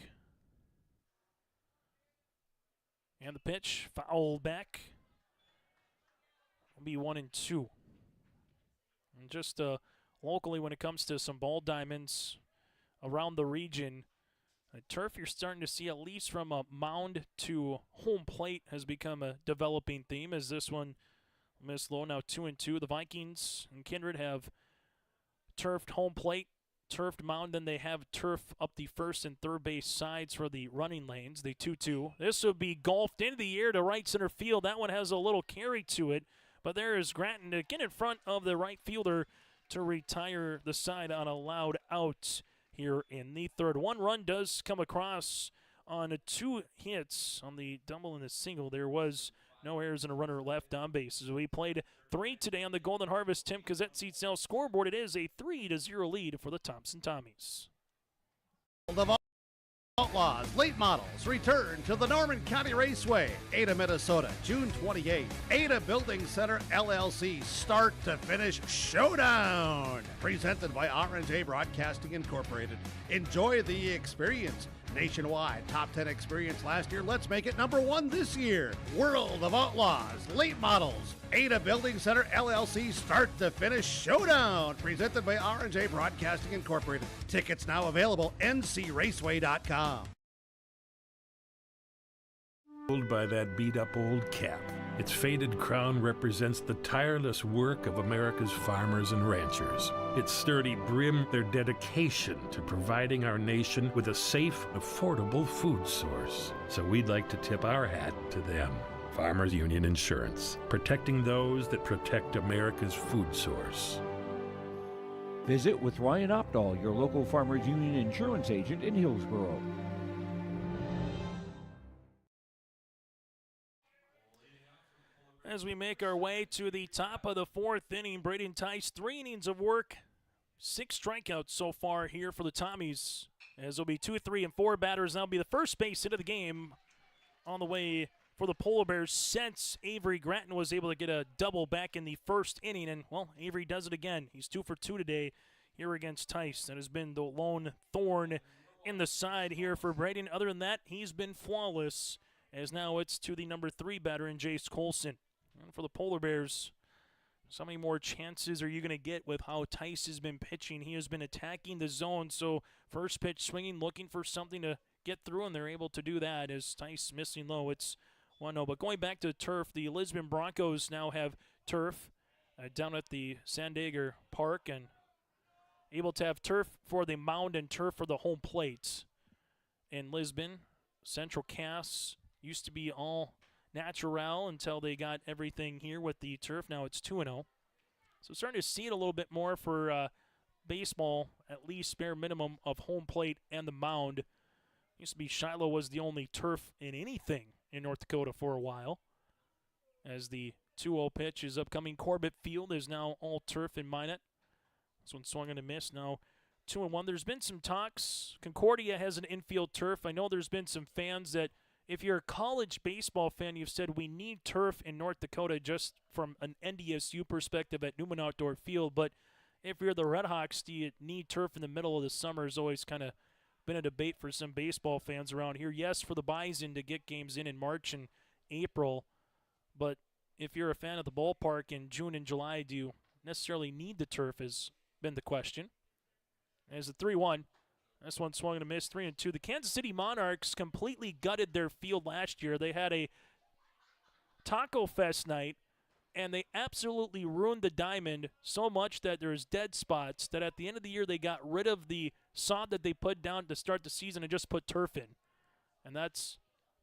And the pitch, foul back. It'll be 1-2. And just locally, when it comes to some ball diamonds around the region, turf you're starting to see, at least from a mound to home plate, has become a developing theme, as this one missed low, now 2-2. The Vikings and Kindred have turfed home plate, turfed mound, then they have turf up the first and third base sides for the running lanes, the 2-2. This would be golfed into the air to right center field. That one has a little carry to it, but there is Gratton to get in front of the right fielder to retire the side on a loud out here in the third. 1 run does come across on 2 hits on the double and the single. There was no errors and a runner left on base. As we played 3 today on the Golden Harvest Tim Cassette Seat Sale scoreboard, it is a 3-0 lead for the Thompson Tommies. The Outlaws late models return to the Norman County Raceway, Ada, Minnesota, June 28th. Ada Building Center LLC start to finish showdown, presented by R&J Broadcasting Incorporated. Enjoy the experience. Nationwide top 10 experience last year. Let's make it number 1 this year. World of Outlaws late models, Ada Building Center LLC start to finish showdown, presented by R&J Broadcasting Incorporated. Tickets now available, ncraceway.com. By that beat-up old cap. Its faded crown represents the tireless work of America's farmers and ranchers. Its sturdy brim, their dedication to providing our nation with a safe, affordable food source. So we'd like to tip our hat to them. Farmers Union Insurance, protecting those that protect America's food source. Visit with Ryan Opdahl, your local Farmers Union Insurance agent in Hillsborough. As we make our way to the top of the fourth inning, Braden Tice, 3 innings of work, 6 strikeouts so far here for the Tommies. As it'll be 2, 3, and 4 batters. That'll be the first base hit of the game on the way for the Polar Bears since Avery Gratton was able to get a double back in the first inning. And, well, Avery does it again. He's 2 for 2 today here against Tice. That has been the lone thorn in the side here for Braden. Other than that, he's been flawless, as now it's to the number 3 batter in Jace Colson. And for the Polar Bears, so many more chances are you going to get with how Tice has been pitching? He has been attacking the zone, so first pitch swinging, looking for something to get through, and they're able to do that as Tice missing low. It's 1-0. But going back to turf, the Lisbon Broncos now have turf down at the Sandager Park, and able to have turf for the mound and turf for the home plate. In Lisbon, Central Cass used to be all natural until they got everything here with the turf. Now it's 2-0. So starting to see it a little bit more for baseball, at least bare minimum of home plate and the mound. Used to be Shiloh was the only turf in anything in North Dakota for a while. As the 2-0 pitch is upcoming, Corbett Field is now all turf in Minot. This one swung and a miss. Now 2-1. There's been some talks. Concordia has an infield turf. I know there's been some fans that, if you're a college baseball fan, you've said we need turf in North Dakota just from an NDSU perspective at Newman Outdoor Field. But if you're the Redhawks, do you need turf in the middle of the summer? Has always kind of been a debate for some baseball fans around here. Yes, for the Bison to get games in March and April. But if you're a fan of the ballpark in June and July, do you necessarily need the turf has been the question. As a 3-1. This one swung and a miss, 3-2. The Kansas City Monarchs completely gutted their field last year. They had a Taco Fest night, and they absolutely ruined the diamond so much that there's dead spots that at the end of the year they got rid of the sod that they put down to start the season and just put turf in. And that's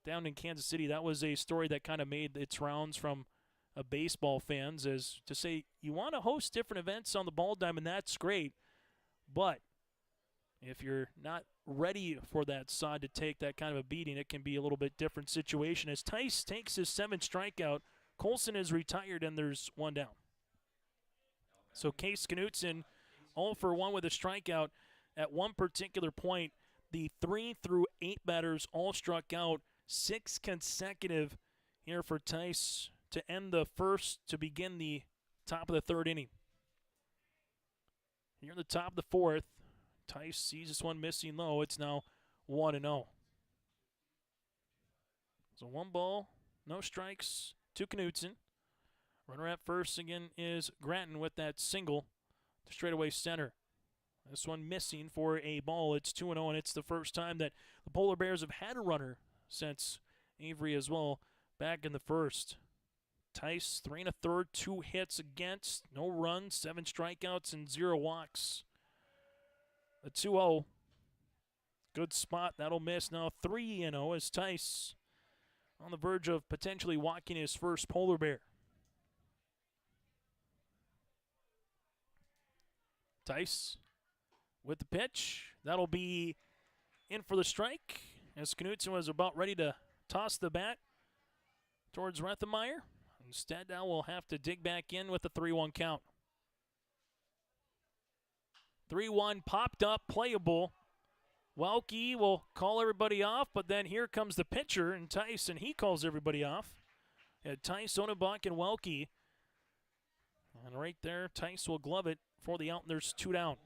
down in Kansas City. That was a story that kind of made its rounds from baseball fans, as to say, you want to host different events on the ball diamond, that's great, but if you're not ready for that sod to take that kind of a beating, it can be a little bit different situation. As Tice takes his 7th strikeout, Colson is retired, and there's 1 down. So Case Knutson, 0 for 1 with a strikeout. At one particular point, the 3 through 8 batters all struck out, 6 consecutive here for Tice to end the first to begin the top of the 3rd inning. Here in the top of the 4th, Tice sees this one missing low. It's now 1-0. So 1 ball, no strikes to Knutson. Runner at first again is Gratton with that single to straightaway center. This one missing for a ball. It's 2-0, and it's the first time that the Polar Bears have had a runner since Avery as well back in the first. Tice, 3 1/3, 2 hits against, no runs, 7 strikeouts, and 0 walks. A 2-0. Good spot. That'll miss. Now 3-0 as Tice on the verge of potentially walking his first Polar Bear. Tice with the pitch. That'll be in for the strike as Knutson was about ready to toss the bat towards Rethenmeyer. Instead, now we'll have to dig back in with the 3-1 count. 3-1 popped up, playable. Welke will call everybody off, but then here comes the pitcher, and Tice, and he calls everybody off. Tice, Sonnenbach, and Welke. And right there, Tice will glove it for the out, and there's 2 down.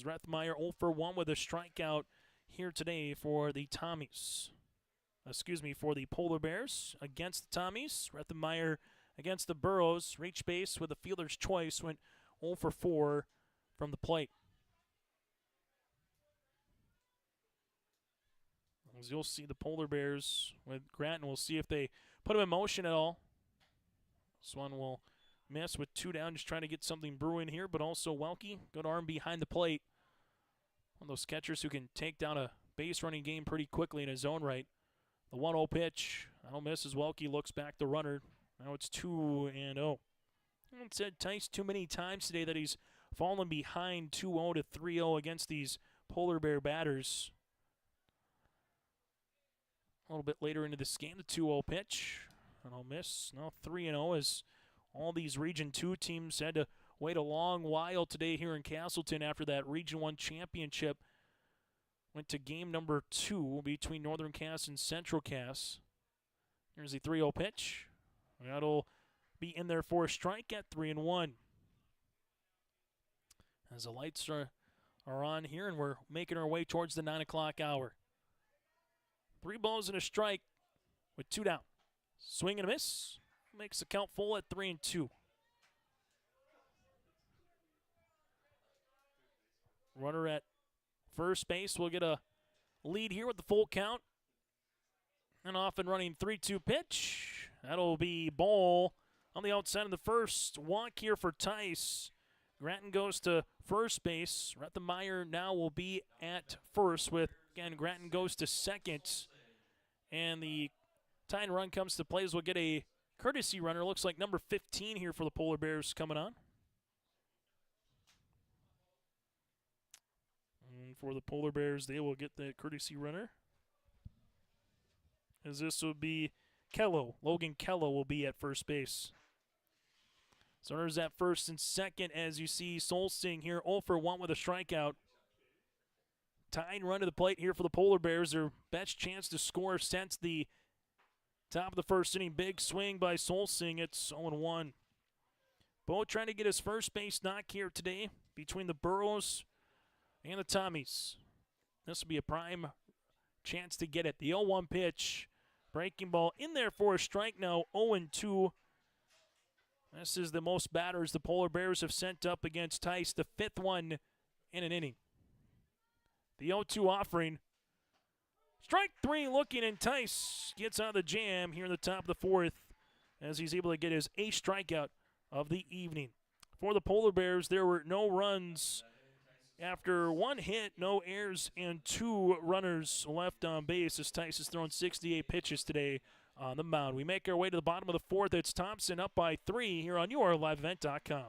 Rethenmeyer 0 for 1 with a strikeout here today for the Tommies. For the Polar Bears against the Tommies. Rethenmeyer against the Burros. Reach base with a fielder's choice. Went 0 for 4 from the plate. As you'll see the Polar Bears with Grattan. We'll see if they put him in motion at all. This one will miss with 2 down, just trying to get something brewing here, but also Welke, good arm behind the plate. One of those catchers who can take down a base running game pretty quickly in his own right. The 1-0 pitch, that'll miss as Welke looks back the runner. Now it's 2-0. It's said Tice too many times today that he's fallen behind 2-0 to 3-0 against these Polar Bear batters. A little bit later into this game, the 2-0 pitch. And I'll miss. Now 3-0 as all these Region 2 teams had to wait a long while today here in Castleton after that Region 1 championship went to game number 2 between Northern Cass and Central Cass. Here's the 3-0 pitch. That'll be in there for a strike at 3-1. As the lights are on here, and we're making our way towards the 9 o'clock hour. 3 balls and a strike with 2 down. Swing and a miss. Makes the count full at 3-2. Runner at first base will get a lead here with the full count. And off and running 3-2 pitch. That'll be ball on the outside of the first. Walk here for Tice. Grattan goes to first base. Rethenmeyer now will be at first with, again, Grattan goes to second. And the tying run comes to play as we'll get a courtesy runner. Looks like number 15 here for the Polar Bears coming on. And for the Polar Bears, they will get the courtesy runner. As this will be Kello. Logan Kello will be at first base. So runners at first and second as you see Solsing here 0 for 1 with a strikeout. Tying run to the plate here for the Polar Bears. Their best chance to score since the top of the first inning. Big swing by Solsing. It's 0-1. Bo trying to get his first base knock here today between the Burrows and the Tommies. This will be a prime chance to get it. The 0-1 pitch. Breaking ball in there for a strike now. 0-2. This is the most batters the Polar Bears have sent up against Tice. The 5th one in an inning. The 0-2 offering. Strike 3 looking, and Tice gets out of the jam here in the top of the 4th as he's able to get his 8th strikeout of the evening. For the Polar Bears, there were no runs after 1 hit, no errors, and 2 runners left on base as Tice has thrown 68 pitches today on the mound. We make our way to the bottom of the 4th. It's Thompson up by 3 here on YourLiveEvent.com.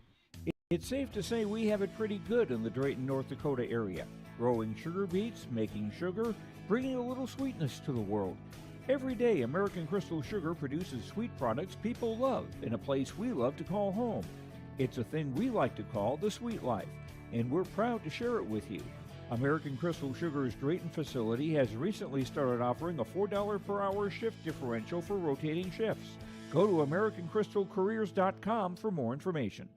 It's safe to say we have it pretty good in the Drayton, North Dakota area. Growing sugar beets, making sugar, bringing a little sweetness to the world. Every day, American Crystal Sugar produces sweet products people love in a place we love to call home. It's a thing we like to call the sweet life, and we're proud to share it with you. American Crystal Sugar's Drayton facility has recently started offering a $4 per hour shift differential for rotating shifts. Go to AmericanCrystalCareers.com for more information.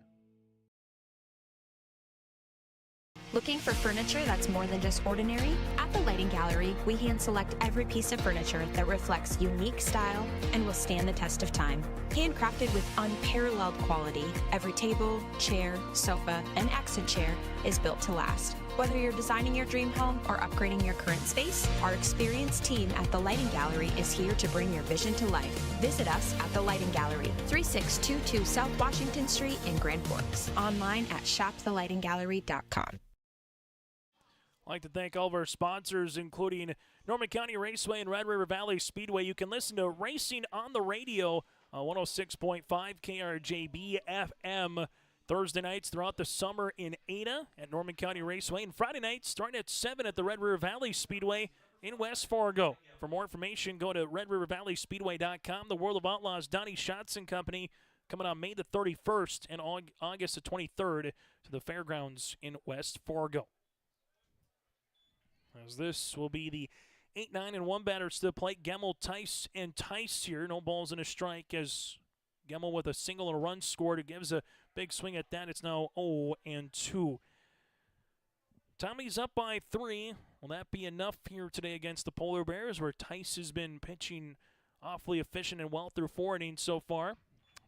Looking for furniture that's more than just ordinary? At the Lighting Gallery, we hand select every piece of furniture that reflects unique style and will stand the test of time. Handcrafted with unparalleled quality, every table, chair, sofa, and accent chair is built to last. Whether you're designing your dream home or upgrading your current space, our experienced team at the Lighting Gallery is here to bring your vision to life. Visit us at the Lighting Gallery, 3622 South Washington Street in Grand Forks. Online at shopthelightinggallery.com. I'd like to thank all of our sponsors, including Norman County Raceway and Red River Valley Speedway. You can listen to Racing on the Radio, 106.5 KRJB FM, Thursday nights throughout the summer in Ada at Norman County Raceway, and Friday nights starting at 7 at the Red River Valley Speedway in West Fargo. For more information, go to RedRiverValleySpeedway.com. The World of Outlaws, Donnie Schatz and Company, coming on May the 31st and August the 23rd to the fairgrounds in West Fargo. As this will be the 8, 9, and 1 batters to the plate. Gemmel, Tice, and Tice here. No balls and a strike as Gemmel with a single and a run scored. It gives a big swing at that. It's now 0-2. Tommy's up by 3. Will that be enough here today against the Polar Bears, where Tice has been pitching awfully efficient and well through 4 innings so far?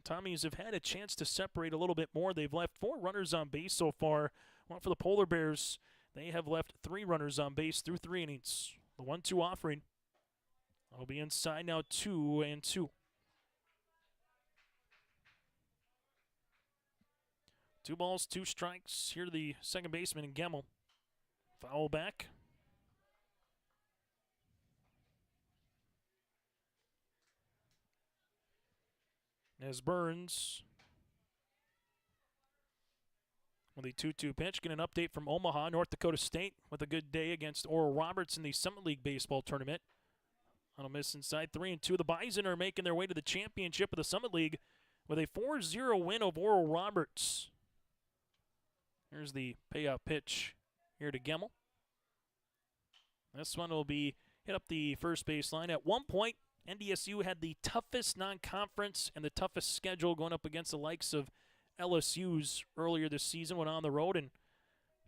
Tommies have had a chance to separate a little bit more. They've left 4 runners on base so far. Well, for the Polar Bears, they have left 3 runners on base through 3 innings. The 1-2 offering. I'll be inside now, 2-2. 2 balls, 2 strikes. Here to the second baseman in Gemmel. Foul back. As Burns with a 2-2 pitch. Get an update from Omaha, North Dakota State, with a good day against Oral Roberts in the Summit League Baseball Tournament. On a miss inside, 3-2. The Bison are making their way to the championship of the Summit League with a 4-0 win over Oral Roberts. Here's the payout pitch here to Gemmel. This one will be hit up the first baseline. At one point, NDSU had the toughest non-conference and the toughest schedule, going up against the likes of LSU's earlier this season, went on the road and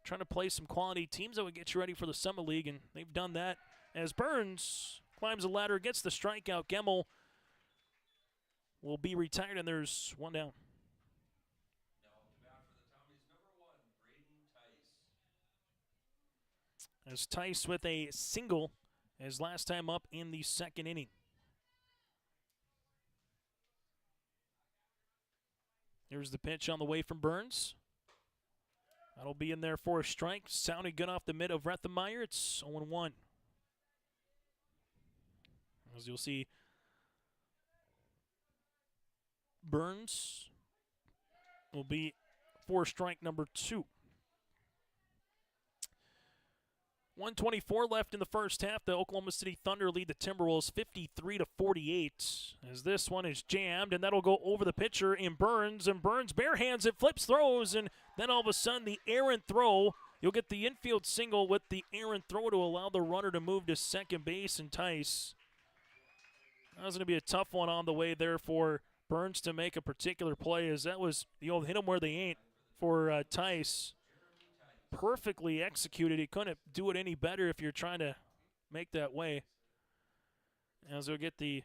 trying to play some quality teams that would get you ready for the Summit League, and they've done that. As Burns climbs the ladder, gets the strikeout, Gemmel will be retired, and there's one down. As Tice with a single, his last time up in the second inning. Here's the pitch on the way from Burns. That'll be in there for a strike. Sounded good off the mid of Rethenmeyer. It's 0-1. As you'll see, Burns will be for strike number 2. 1:24 left in the first half. The Oklahoma City Thunder lead the Timberwolves 53-48. As this one is jammed, and that'll go over the pitcher in Burns. And Burns bare hands it, flips, throws, and then all of a sudden the errant throw. You'll get the infield single with the errant throw to allow the runner to move to second base and Tice. That was going to be a tough one on the way there for Burns to make a particular play, as that was the old hit them where they ain't for Tice. Perfectly executed. He couldn't do it any better if you're trying to make that way. As they'll get the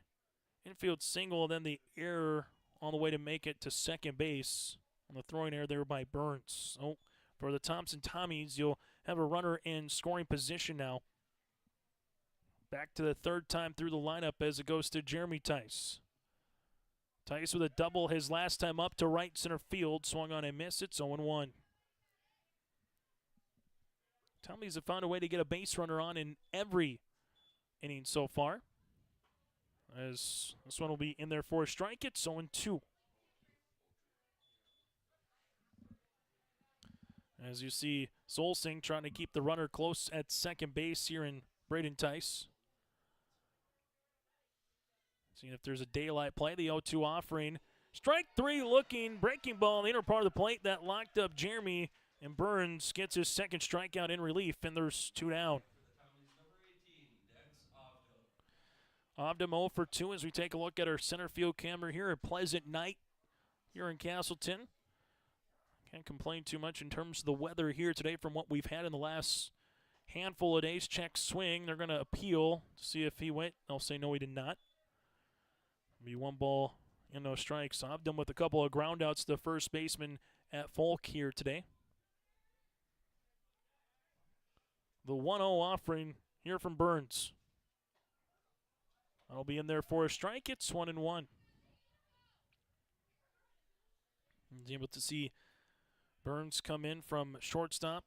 infield single, then the error on the way to make it to second base on the throwing error there by Burns. So for the Thompson Tommies, you'll have a runner in scoring position now. Back to the third time through the lineup as it goes to Jeremy Tice. Tice with a double his last time up to right center field. Swung on and missed. It's 0-1. Tommies have found a way to get a base runner on in every inning so far. As this one will be in there for a strike. It's 0-2. As you see, Solsing trying to keep the runner close at second base here in Braden Tice. Seeing if there's a daylight play. The 0-2 offering. Strike 3 looking. Breaking ball in the inner part of the plate. That locked up Jeremy. And Burns gets his second strikeout in relief, and there's 2 down. Obdam 0 for 2 as we take a look at our center field camera here. A pleasant night here in Castleton. Can't complain too much in terms of the weather here today from what we've had in the last handful of days. Check swing. They're going to appeal to see if he went. They'll say no, he did not. Be 1 ball and no strikes. Obdam with a couple of groundouts to the first baseman at Folk here today. The 1-0 offering here from Burns. I'll be in there for a strike. It's 1-1. He's able to see Burns come in from shortstop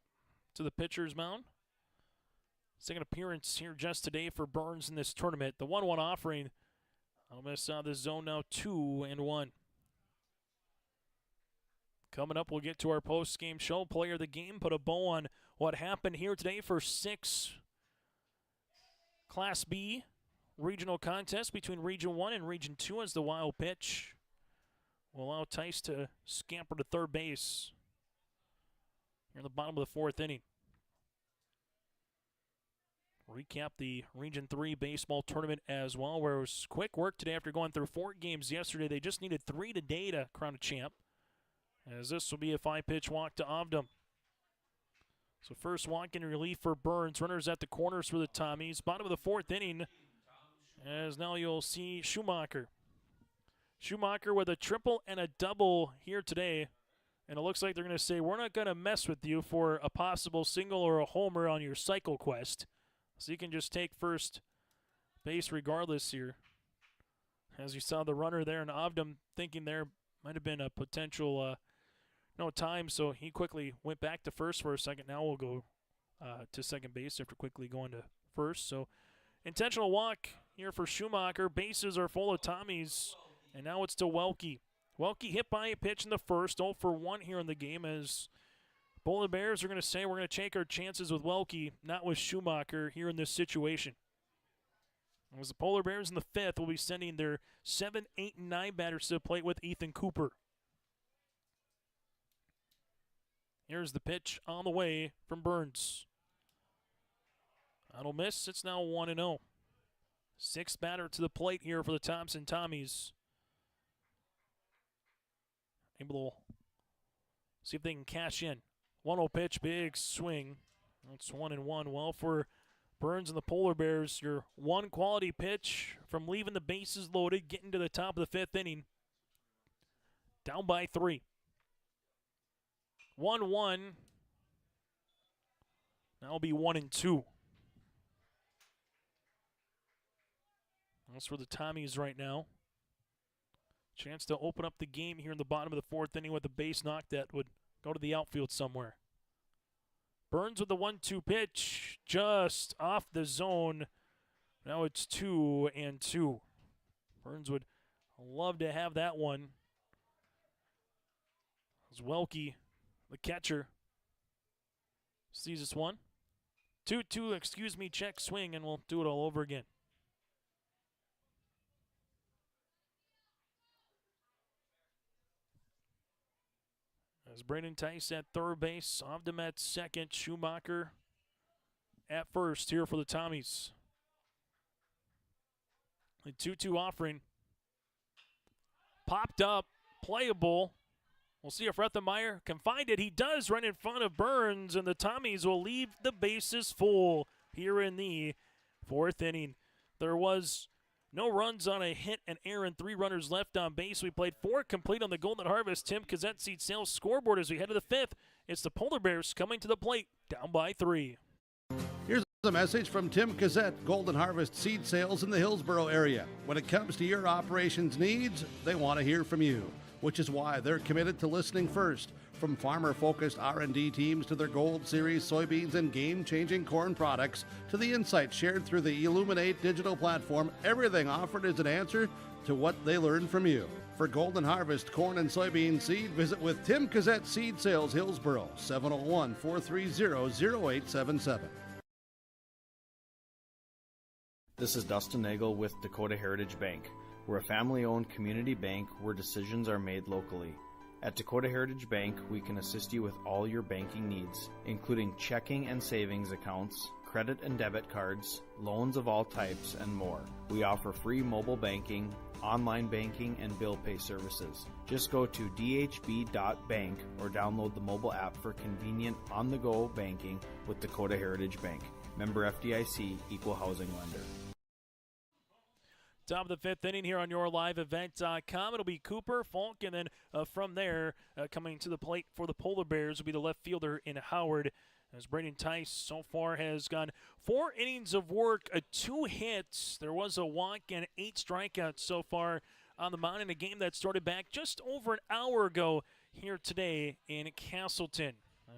to the pitcher's mound. Second appearance here just today for Burns in this tournament. The 1-1 offering. I'll miss out the zone now. 2-1. Coming up, we'll get to our post-game show. Player of the game, put a bow on what happened here today for 6 Class B regional contests between Region 1 and Region 2 as the wild pitch will allow Tice to scamper to third base here in the bottom of the 4th inning. Recap the Region 3 baseball tournament as well, where it was quick work today after going through 4 games yesterday. They just needed 3 today to crown a champ. As this will be a 5-pitch walk to Obdam. So first walk in relief for Burns. Runners at the corners for the Tommies. Bottom of the 4th inning. As now you'll see Schumacher. Schumacher with a triple and a double here today. And it looks like they're going to say, we're not going to mess with you for a possible single or a homer on your cycle quest. So you can just take first base regardless here. As you saw the runner there, and Ovdam thinking there might have been a potential no time, so he quickly went back to first for a second. Now we'll go to second base after quickly going to first. So intentional walk here for Schumacher. Bases are full of Tommies, and now it's to Welke. Welke hit by a pitch in the first, 0 for 1 here in the game, as Polar Bears are going to say we're going to take our chances with Welke, not with Schumacher here in this situation. As the Polar Bears in the fifth will be sending their 7, 8, and 9 batters to the plate with Ethan Cooper. Here's the pitch on the way from Burns. That'll miss. It's now 1-0. Sixth batter to the plate here for the Thompson Tommies. Able to see if they can cash in. 1-0 pitch, big swing. That's 1-1. Well, for Burns and the Polar Bears, your one quality pitch from leaving the bases loaded, getting to the top of the fifth inning. Down by 3. 1-1. Now it'll be 1-2. That's for the Tommies right now. Chance to open up the game here in the bottom of the fourth inning with a base knock that would go to the outfield somewhere. Burns with the 1-2 pitch, just off the zone. Now it's 2-2. Burns would love to have that one. As Welke, the catcher, sees this one. 2-2, check swing, and we'll do it all over again. As Braden Tice at third base, Ovdam at second, Schumacher at first here for the Tommies. The 2-2 offering. Popped up, playable. We'll see if Rethenmeyer can find it. He does, right in front of Burns, and the Tommies will leave the bases full here in the fourth inning. There was no runs on a hit and error, 3 runners left on base. We played 4 complete on the Golden Harvest Tim Kazette Seed Sales scoreboard as we head to the fifth. It's the Polar Bears coming to the plate, down by 3. Here's a message from Tim Kazette, Golden Harvest Seed Sales in the Hillsboro area. When it comes to your operations needs, they want to hear from you, which is why they're committed to listening first. From farmer-focused R&D teams to their Gold Series soybeans and game-changing corn products to the insights shared through the Illuminate digital platform, everything offered is an answer to what they learned from you. For Golden Harvest corn and soybean seed, visit with Tim Kazette Seed Sales Hillsboro, 701-430-0877. This is Dustin Nagel with Dakota Heritage Bank. We're a family-owned community bank where decisions are made locally. At Dakota Heritage Bank, we can assist you with all your banking needs, including checking and savings accounts, credit and debit cards, loans of all types, and more. We offer free mobile banking, online banking, and bill pay services. Just go to dhb.bank or download the mobile app for convenient on-the-go banking with Dakota Heritage Bank. Member FDIC, Equal Housing Lender. Top of the fifth inning here on YourLiveEvent.com. It'll be Cooper, Falk, and then from there, coming to the plate for the Polar Bears will be the left fielder in Howard. As Braden Tice so far has gone 4 innings of work, 2 hits. There was a walk and 8 strikeouts so far on the mound in a game that started back just over an hour ago here today in Castleton.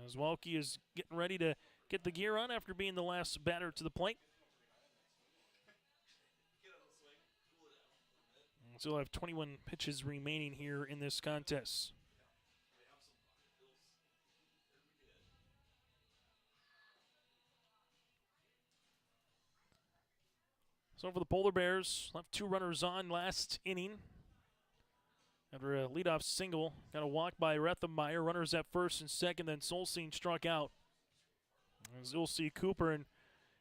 As Welke is getting ready to get the gear on after being the last batter to the plate. Still have 21 pitches remaining here in this contest. So for the Polar Bears, left 2 runners on last inning. After a leadoff single, got a walk by Rethenmeyer. Runners at first and second, then Solstein struck out. As you'll see Cooper. And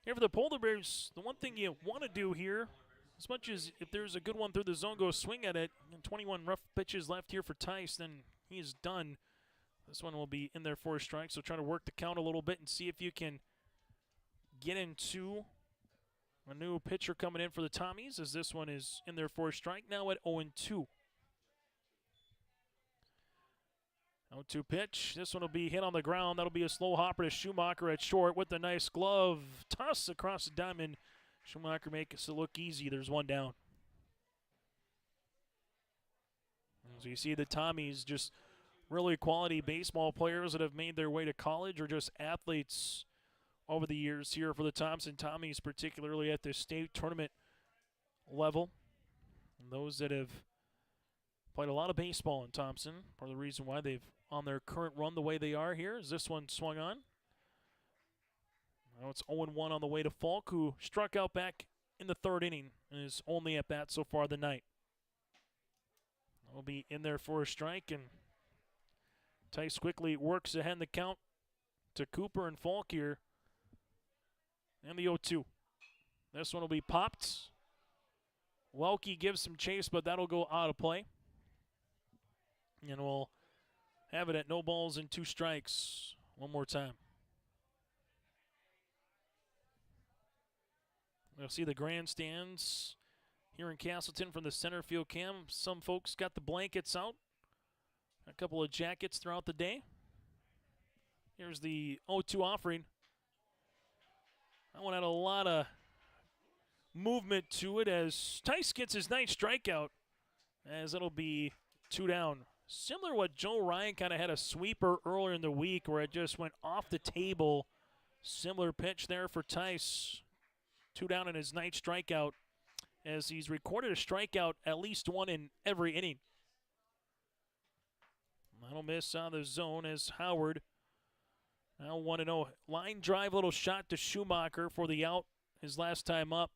here for the Polar Bears, the one thing you want to do here, as much as if there's a good one through the zone, go swing at it. And 21 rough pitches left here for Tice, then he is done. This one will be in there for a strike, so try to work the count a little bit and see if you can get into a new pitcher coming in for the Tommies, as this one is in there for a strike now at 0-2. 0-2 pitch. This one will be hit on the ground. That'll be a slow hopper to Schumacher at short with a nice glove toss across the diamond. Schumacher makes it look easy. There's one down. So you see the Tommies, just really quality baseball players that have made their way to college or just athletes over the years here for the Thompson Tommies, particularly at the state tournament level. And those that have played a lot of baseball in Thompson, part of the reason why they've on their current run the way they are here, is this one swung on. Now it's 0-1 on the way to Falk, who struck out back in the third inning and is only at bat so far the night. Will be in there for a strike, and Tice quickly works ahead in the count to Cooper and Falk here. And the 0-2. This one will be popped. Welke gives some chase, but that'll go out of play. And we'll have it at no balls and 2 strikes one more time. We'll see the grandstands here in Castleton from the center field cam. Some folks got the blankets out. A couple of jackets throughout the day. Here's the 0-2 offering. That one had a lot of movement to it as Tice gets his nice strikeout, as it'll be 2 down. Similar to what Joe Ryan kind of had a sweeper earlier in the week where it just went off the table. Similar pitch there for Tice. 2 down in his nice strikeout, as he's recorded a strikeout at least 1 in every inning. That'll miss out of the zone as Howard now 1-0. Line drive, little shot to Schumacher for the out his last time up.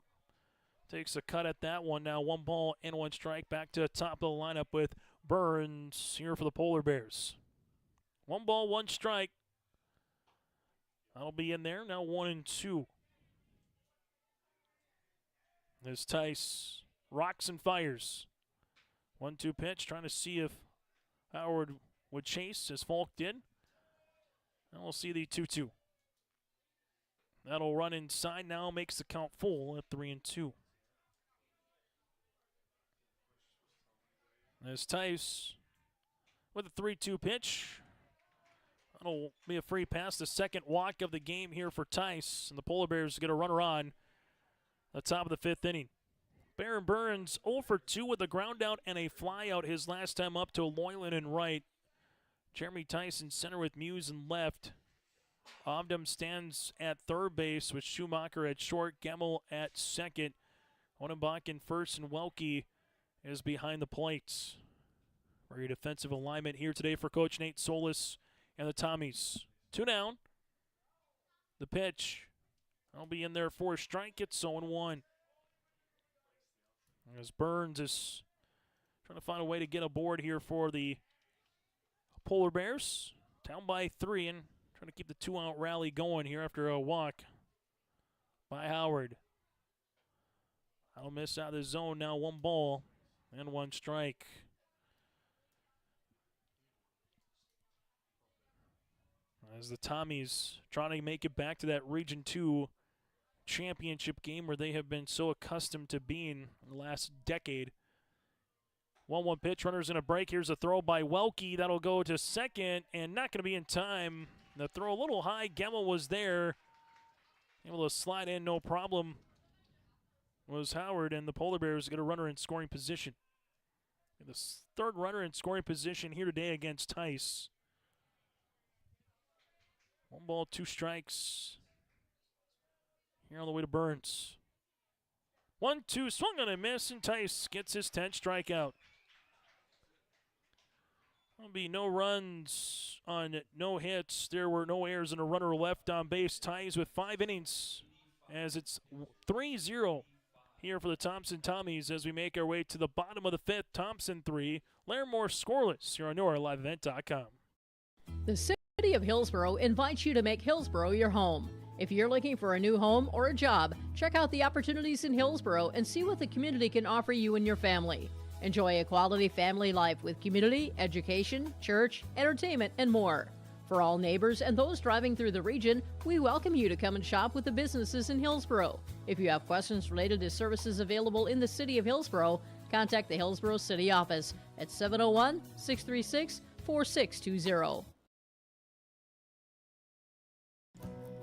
Takes a cut at that one. Now 1 ball and 1 strike. Back to the top of the lineup with Burns here for the Polar Bears. 1 ball, 1 strike. That'll be in there. Now 1-2. As Tice rocks and fires. 1-2 pitch, trying to see if Howard would chase, as Falk did. And we'll see the 2-2. That'll run inside now, makes the count full at 3-2. As Tice with a 3-2 pitch. That'll be a free pass, the second walk of the game here for Tice. And the Polar Bears get a runner on the top of the 5th inning. Baron Burns 0 for 2 with a ground out and a fly out his last time up to Loyland and right. Jeremy Tyson center with Muse in left. Obdam stands at third base with Schumacher at short, Gemmel at second. Onenbach in first, and Welke is behind the plates. Very defensive alignment here today for Coach Nate Solis and the Tommies. 2 down. The pitch. I'll be in there for a strike. It's 0-1. As Burns is trying to find a way to get aboard here for the Polar Bears. Down by 3 and trying to keep the 2-out rally going here after a walk by Howard. I'll miss out of the zone now. 1 ball and 1 strike. As the Tommies trying to make it back to that Region 2 championship game where they have been so accustomed to being in the last decade. 1-1 pitch, runners in a break. Here's a throw by Welke. That'll go to second and not going to be in time. The throw a little high. Gemmel was there. Able to slide in, no problem. Was Howard, and the Polar Bears get a runner in scoring position. The 3rd runner in scoring position here today against Tice. 1 ball, 2 strikes. Here on the way to Burns. 1-2, swung on a miss, and Tice gets his 10th strikeout. There'll be no runs on no hits. There were no errors and a runner left on base. Ties with 5 innings as it's 3-0 here for the Thompson Tommies as we make our way to the bottom of the 5th. Thompson 3, Larimore scoreless here on NORLiveEvent.com. The City of Hillsborough invites you to make Hillsborough your home. If you're looking for a new home or a job, check out the opportunities in Hillsborough and see what the community can offer you and your family. Enjoy a quality family life with community, education, church, entertainment, and more. For all neighbors and those driving through the region, we welcome you to come and shop with the businesses in Hillsborough. If you have questions related to services available in the City of Hillsborough, contact the Hillsborough City Office at 701-636-4620.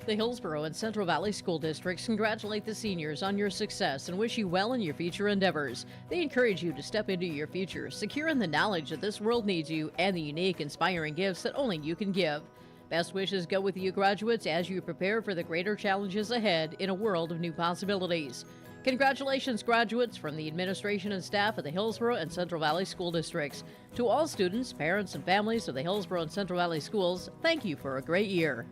The Hillsborough and Central Valley School Districts congratulate the seniors on your success and wish you well in your future endeavors. They encourage you to step into your future, secure in the knowledge that this world needs you and the unique, inspiring gifts that only you can give. Best wishes go with you graduates as you prepare for the greater challenges ahead in a world of new possibilities. Congratulations, graduates, from the administration and staff of the Hillsborough and Central Valley School Districts. To all students, parents, and families of the Hillsborough and Central Valley Schools, thank you for a great year.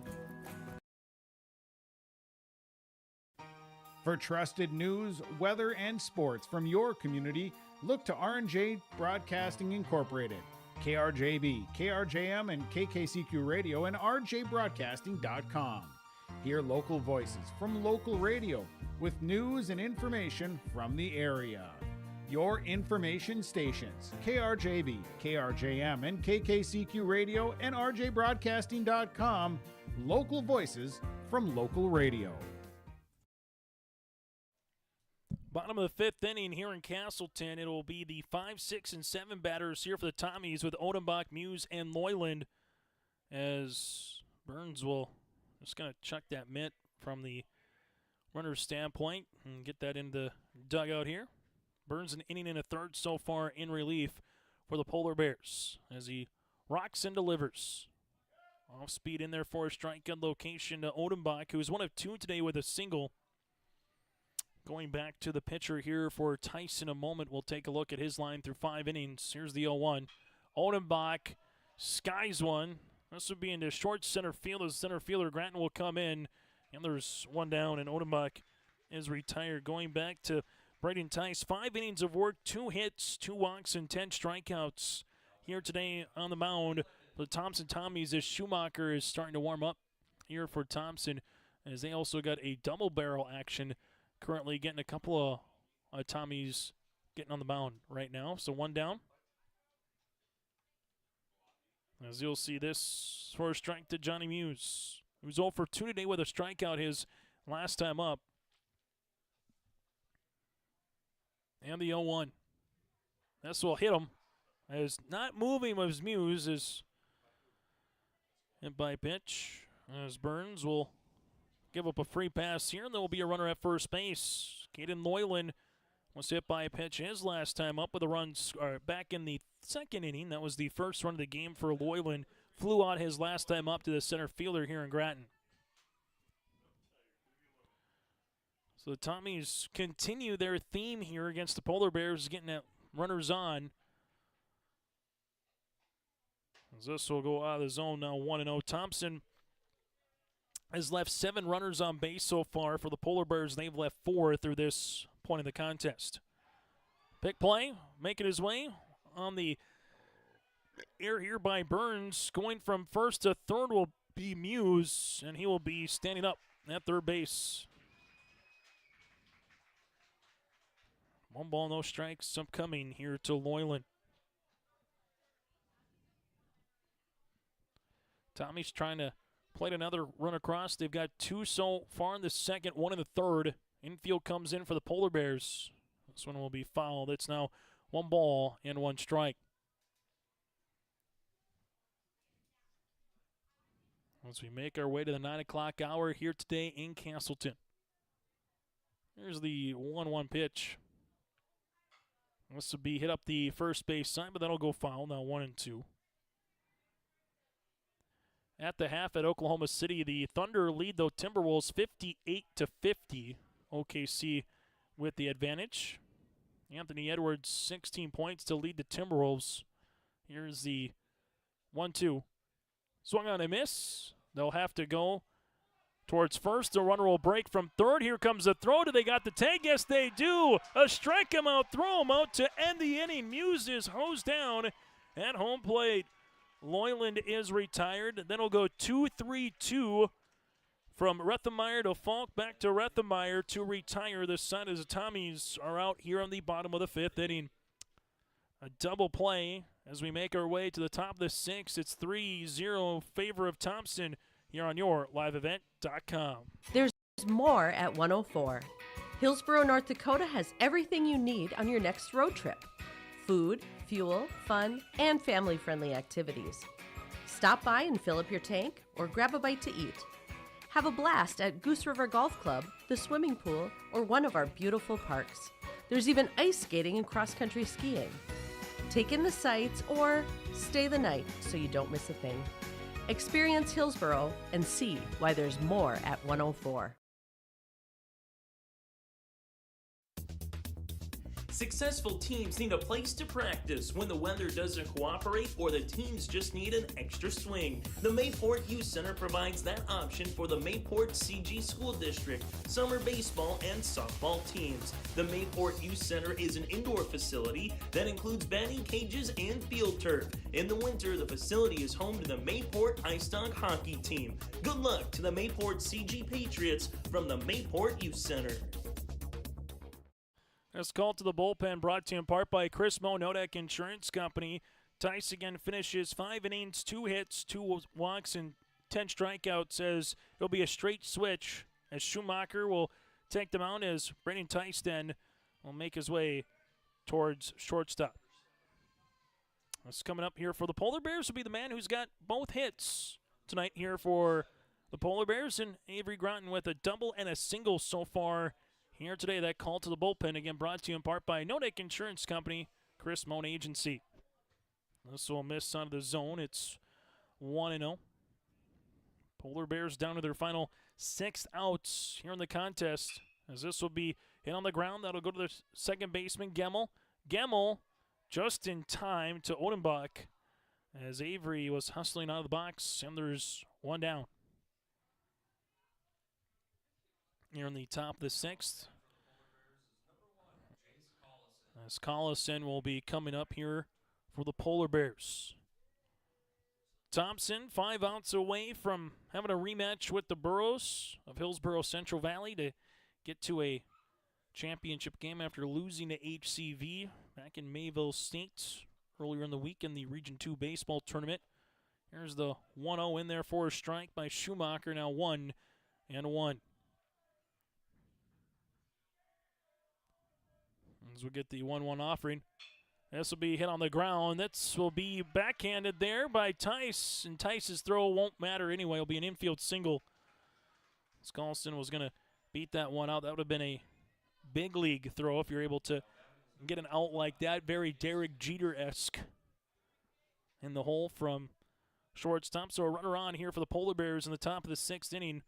For trusted news, weather, and sports from your community, look to R&J Broadcasting Incorporated, KRJB, KRJM, and KKCQ Radio, and rjbroadcasting.com. Hear local voices from local radio with news and information from the area. Your information stations, KRJB, KRJM, and KKCQ Radio, and rjbroadcasting.com. Local voices from local radio. Bottom of the fifth inning here in Castleton. It will be the 5, 6, and 7 batters here for the Tommies with Odenbach, Muse, and Loyland, as Burns will just going to chuck that mitt from the runner's standpoint and get that in the dugout here. Burns an inning and a third so far in relief for the Polar Bears as he rocks and delivers. Off speed in there for a strike, good location to Odenbach, who is 1 of 2 today with a single. Going back to the pitcher here for Tyson a moment, we'll take a look at his line through 5 innings. Here's the 0-1. Odenbach skies one. This would be into short center field as center fielder Gratton will come in. And there's one down, and Odenbach is retired. Going back to Braden Tice, 5 innings of work, 2 hits, 2 walks, and 10 strikeouts here today on the mound for the Thompson Tommies as Schumacher is starting to warm up here for Thompson, as they also got a double barrel action. Currently getting a couple of Tommies getting on the mound right now. So 1 down. As you'll see, this for a strike to Johnny Muse, who's 0 for 2 today with a strikeout his last time up. And the 0-1. This will hit him. As not moving was Muse is hit by pitch. As Burns will give up a free pass here, and there will be a runner at first base. Caden Loyland was hit by a pitch his last time up with a run back in the second inning. That was the first run of the game for Loyland. Flew out his last time up to the center fielder here in Gratton. So the Tommies continue their theme here against the Polar Bears, getting at runners on. As this will go out of the zone now, 1-0. Thompson has left 7 runners on base so far for the Polar Bears. They've left 4 through this point of the contest. Big play, making his way on the air here by Burns. Going from first to third will be Muse, and he will be standing up at third base. 1 ball, no strikes upcoming here to Loyland. Tommy's trying to play another run across. They've got 2 so far in the second, 1 in the third. Infield comes in for the Polar Bears. This one will be fouled. It's now 1 ball and 1 strike. As we make our way to the 9 o'clock hour here today in Castleton. Here's the 1-1 pitch. This will be hit up the first base side, but that'll go foul. Now 1-2. At the half at Oklahoma City, the Thunder lead the Timberwolves 58-50. OKC with the advantage. Anthony Edwards, 16 points to lead the Timberwolves. Here's the 1-2. Swung on a miss. They'll have to go towards first. The runner will break from third. Here comes the throw. Do they got the tag? Yes, they do. A strike him out, throw him out to end the inning. Muse is hosed down at home plate. Loyland is retired. Then it'll go 2-3-2 from Rethenmeyer to Falk, back to Rethenmeyer to retire. The side as the Tommies are out here on the bottom of the 5th inning. A double play as we make our way to the top of the 6th. It's 3-0 favor of Thompson here on your liveevent.com. There's more at 104. Hillsborough, North Dakota has everything you need on your next road trip. Food, fuel, fun, and family-friendly activities. Stop by and fill up your tank or grab a bite to eat. Have a blast at Goose River Golf Club, the swimming pool, or one of our beautiful parks. There's even ice skating and cross-country skiing. Take in the sights or stay the night so you don't miss a thing. Experience Hillsborough and see why there's more at 104. Successful teams need a place to practice when the weather doesn't cooperate or the teams just need an extra swing. The Mayport Youth Center provides that option for the Mayport CG School District, summer baseball and softball teams. The Mayport Youth Center is an indoor facility that includes batting cages and field turf. In the winter, the facility is home to the Mayport Ice Dog hockey team. Good luck to the Mayport CG Patriots from the Mayport Youth Center. This call to the bullpen brought to you in part by Chris Moe, Nodak Insurance Company. Tice again finishes 5 innings, 2 hits, 2 walks, and 10 strikeouts as it'll be a straight switch as Schumacher will take the mound as Brandon Tice then will make his way towards shortstop. What's coming up here for the Polar Bears will be the man who's got both hits tonight here for the Polar Bears, and Avery Groton with a double and a single so far here today. That call to the bullpen, again, brought to you in part by Nodak Insurance Company, Chris Moan Agency. This will miss out of the zone. It's 1-0. Polar Bears down to their final 6 outs here in the contest, as this will be hit on the ground. That'll go to the second baseman, Gemmel. Gemmel just in time to Odenbach as Avery was hustling out of the box, and there's 1 down. Here in the top of the 6th. As Collison will be coming up here for the Polar Bears. Thompson 5 outs away from having a rematch with the Burros of Hillsborough Central Valley to get to a championship game after losing to HCV back in Mayville State earlier in the week in the Region 2 baseball tournament. Here's the 1-0 in there for a strike by Schumacher, now 1-1. As we get the 1-1 offering. This will be hit on the ground. This will be backhanded there by Tice, and Tice's throw won't matter anyway. It'll be an infield single. Skolson was going to beat that one out. That would have been a big league throw if you're able to get an out like that. Very Derek Jeter-esque in the hole from shortstop. So a runner on here for the Polar Bears in the top of the 6th inning.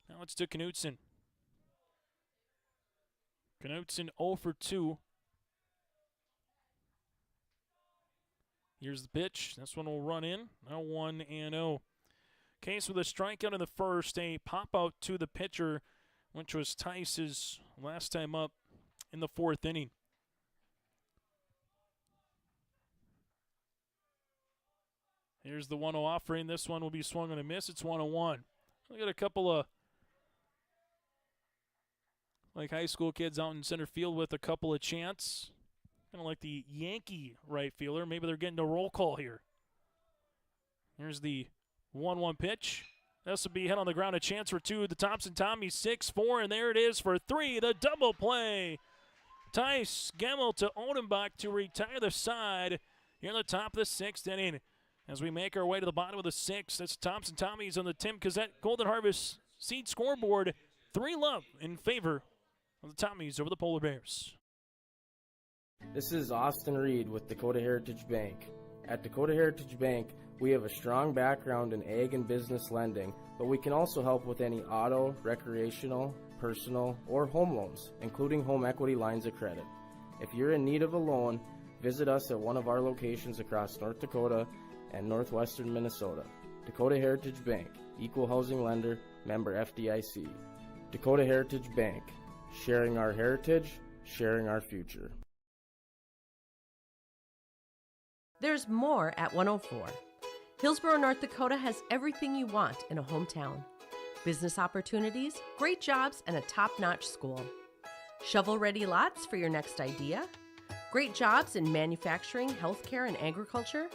Now it's to Knutson. Knutson 0 for 2. Here's the pitch. This one will run in. Now 1-0. Case with a strikeout in the first. A pop out to the pitcher, which was Tice's last time up in the 4th inning. Here's the 1-0 offering. This one will be swung and a miss. It's 1-1. We got a couple of high school kids out in center field with a couple of chants. Kind of like the Yankee right fielder. Maybe they're getting a roll call here. Here's the 1-1 pitch. This will be hit on the ground. A chance for 2. The Thompson Tommies 6-4, and there it is for 3. The double play. Tice Gemmel to Odenbach to retire the side here in the top of the 6th inning. As we make our way to the bottom of the 6th, that's Thompson Tommies on the Tim Cassette Golden Harvest Seed scoreboard. 3-love in favor of the Tommies over the Polar Bears. This is Austin Reed with Dakota Heritage Bank. At Dakota Heritage Bank, we have a strong background in ag and business lending, but we can also help with any auto, recreational, personal, or home loans, including home equity lines of credit. If you're in need of a loan, visit us at one of our locations across North Dakota and northwestern Minnesota. Dakota Heritage Bank, equal housing lender, member FDIC. Dakota Heritage Bank, sharing our heritage, sharing our future. There's more at 104. Hillsborough, North Dakota has everything you want in a hometown. Business opportunities, great jobs, and a top-notch school. Shovel-ready lots for your next idea. Great jobs in manufacturing, healthcare, and agriculture.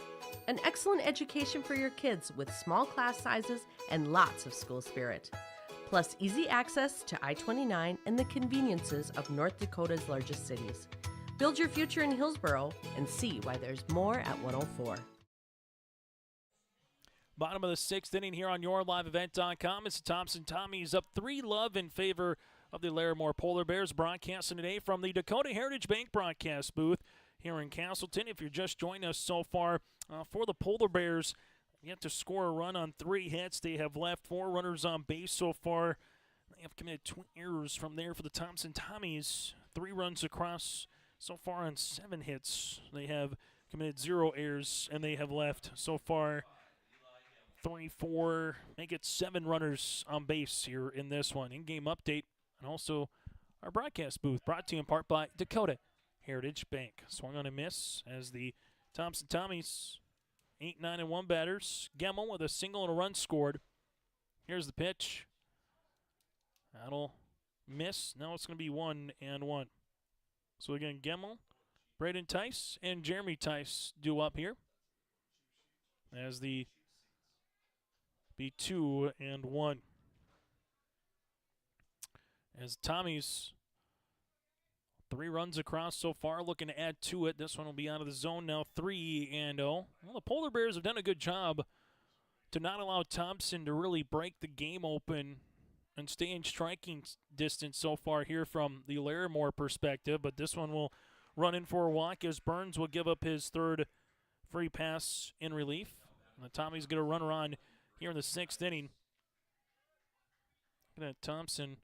An excellent education for your kids with small class sizes and lots of school spirit. Plus easy access to I-29 and the conveniences of North Dakota's largest cities. Build your future in Hillsborough and see why there's more at 104. Bottom of the 6th inning here on YourLiveEvent.com. It's the Thompson Tommies up 3-love in favor of the Larimore Polar Bears, broadcasting today from the Dakota Heritage Bank broadcast booth here in Castleton. If you're just joining us so far, for the Polar Bears, yet to score a run on 3 hits. They have left 4 runners on base so far. They have committed 2 errors from there for the Thompson Tommies. 3 runs across so far on 7 hits. They have committed 0 errors, and they have left so far 3, 4, make it 7 runners on base here in this one. In-game update, and also our broadcast booth, brought to you in part by Dakota Heritage Bank. Swung on a miss as the Thompson Tommies, 8, 9, and 1 batters. Gemmel with a single and a run scored. Here's the pitch. That'll miss. Now it's going to be 1-1. So again, Gemmel, Braden Tice, and Jeremy Tice due up here as the be 2-1. As Tommies, 3 runs across so far, looking to add to it. This one will be out of the zone now, 3-0. Well, the Polar Bears have done a good job to not allow Thompson to really break the game open and stay in striking distance so far here from the Larimore perspective. But this one will run in for a walk as Burns will give up his 3rd free pass in relief. And the Tommies get a runner on here in the 6th inning. Look at that, Thompson.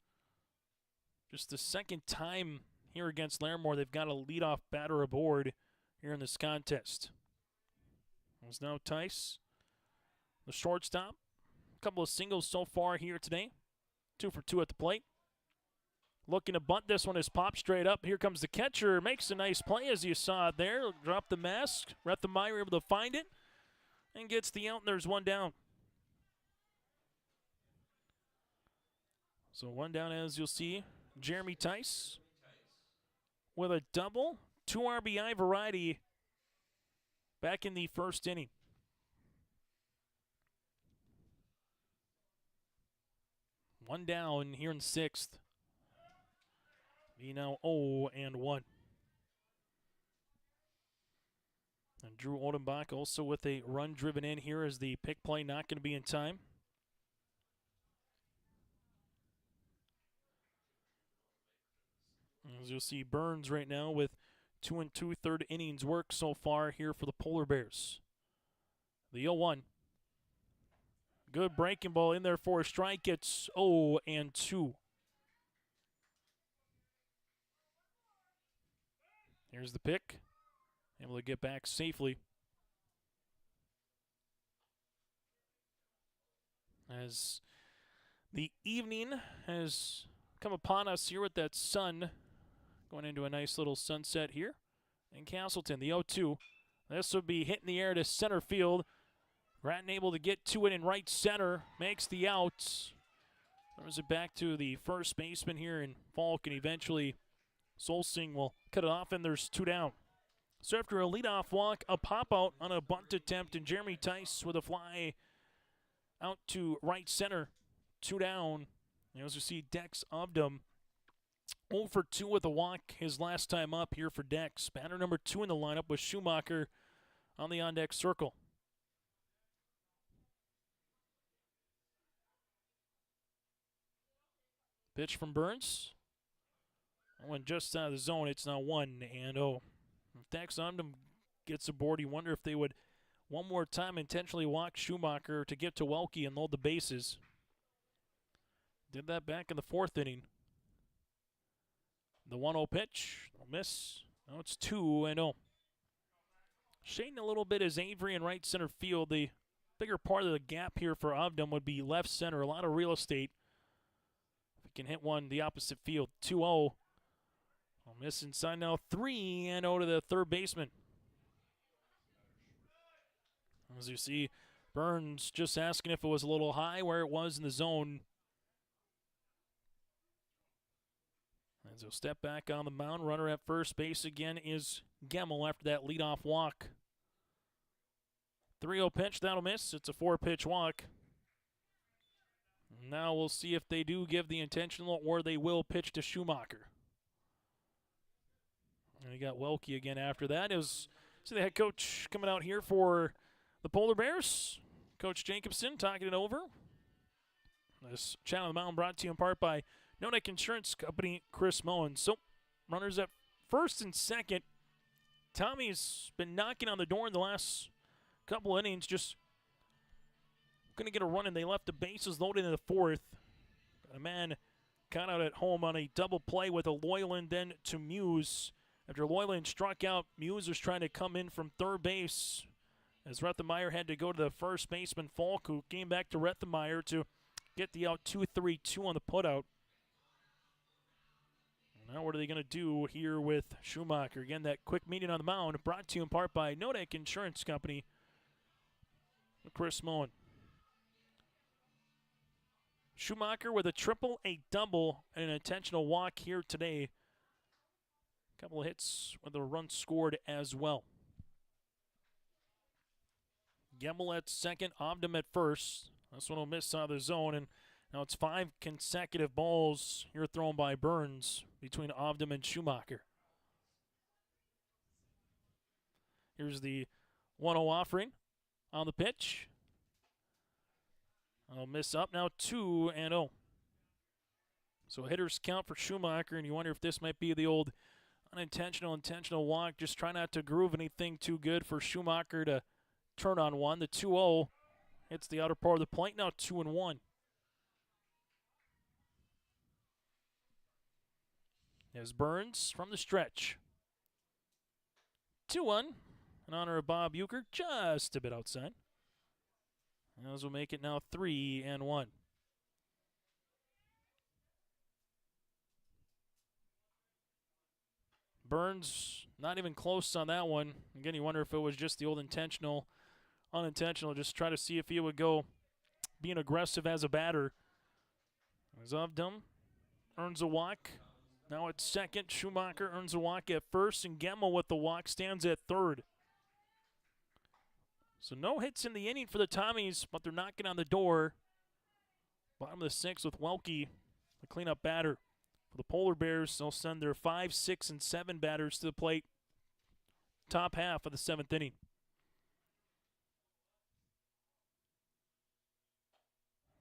Just the 2nd time here against Larimore, they've got a leadoff batter aboard here in this contest. It's now Tice, the shortstop. A couple of singles so far here today. 2 for 2 at the plate. Looking to bunt this one is popped straight up. Here comes the catcher. Makes a nice play as you saw it there. Drop the mask. Rethenmeyer able to find it and gets the out, and there's 1 down. So 1 down, as you'll see. Jeremy Tice with a double, 2 RBI variety back in the 1st inning. One down here in 6th. Be now 0-1. And Drew Odenbach also with a run driven in here as the pick play not going to be in time. As you'll see, Burns right now with 2 2/3 innings work so far here for the Polar Bears. The 0-1. Good breaking ball in there for a strike. It's 0-2. Here's the pick. Able to get back safely. As the evening has come upon us here with that sun going into a nice little sunset here in Castleton. The 0-2. This would be hitting the air to center field. Grattan able to get to it in right center. Makes the out. Throws it back to the first baseman here in Falk, and eventually Solsing will cut it off, and there's 2 down. So after a leadoff walk, a pop-out on a bunt attempt, and Jeremy Tice with a fly out to right center. 2 down. You also see Dex Obdam 0 for 2 with a walk his last time up here for Dex. Batter number 2 in the lineup was Schumacher on the on-deck circle. Pitch from Burns. Went just out of the zone. It's now 1-0. If Dex Obdam gets aboard, you wonder if they would one more time intentionally walk Schumacher to get to Welke and load the bases. Did that back in the 4th inning. The 1-0 pitch, miss. Now it's 2-0. Shading a little bit is Avery in right center field. The bigger part of the gap here for Obdam would be left center. A lot of real estate. If he can hit one the opposite field. 2-0. Miss inside now. 3-0 to the 3rd baseman. As you see, Burns just asking if it was a little high where it was in the zone. As he'll step back on the mound, runner at first base again is Gemmel after that leadoff walk. 3-0 pitch, that'll miss. It's a 4-pitch walk. Now we'll see if they do give the intentional or they will pitch to Schumacher. And you got Welke again after that. It was the head coach coming out here for the Polar Bears. Coach Jacobson talking it over. This Channel of the Mountain brought to you in part by Nonek Insurance Company, Chris Moen. So, runners at first and second. Tommy's been knocking on the door in the last couple innings, just going to get a run, and they left the bases loaded in the fourth. A man caught out at home on a double play with a Loyland then to Muse. After Loyland struck out, Muse was trying to come in from third base as Rethenmeyer had to go to the first baseman, Falk, who came back to Rethenmeyer to get the out 2-3-2 on the putout. Now what are they going to do here with Schumacher? Again, that quick meeting on the mound brought to you in part by Nonek Insurance Company, Chris Moen. Schumacher with a triple, a double, and an intentional walk here today. A couple of hits with a run scored as well. Gemmel at second, Obdam at first. This one will miss out of the zone, and now it's 5 consecutive balls here thrown by Burns between Obdam and Schumacher. Here's the 1-0 offering on the pitch. I'll miss up now 2-0. So hitters count for Schumacher, and you wonder if this might be the old intentional walk. Just try not to groove anything too good for Schumacher to turn on one. The 2-0 hits the outer part of the plate, now 2-1. There's Burns from the stretch. 2-1 in honor of Bob Uecker, just a bit outside. As we'll make it now 3-1. Burns not even close on that one. Again, you wonder if it was just the old intentional, unintentional. Just try to see if he would go being aggressive as a batter. As Obdam earns a walk. Now at second, Schumacher earns a walk at first, and Gemmel with the walk stands at third. So no hits in the inning for the Tommies, but they're knocking on the door. Bottom of the sixth with Welke, the cleanup batter. For the Polar Bears, they'll send their 5, 6, and 7 batters to the plate. Top half of the 7th inning.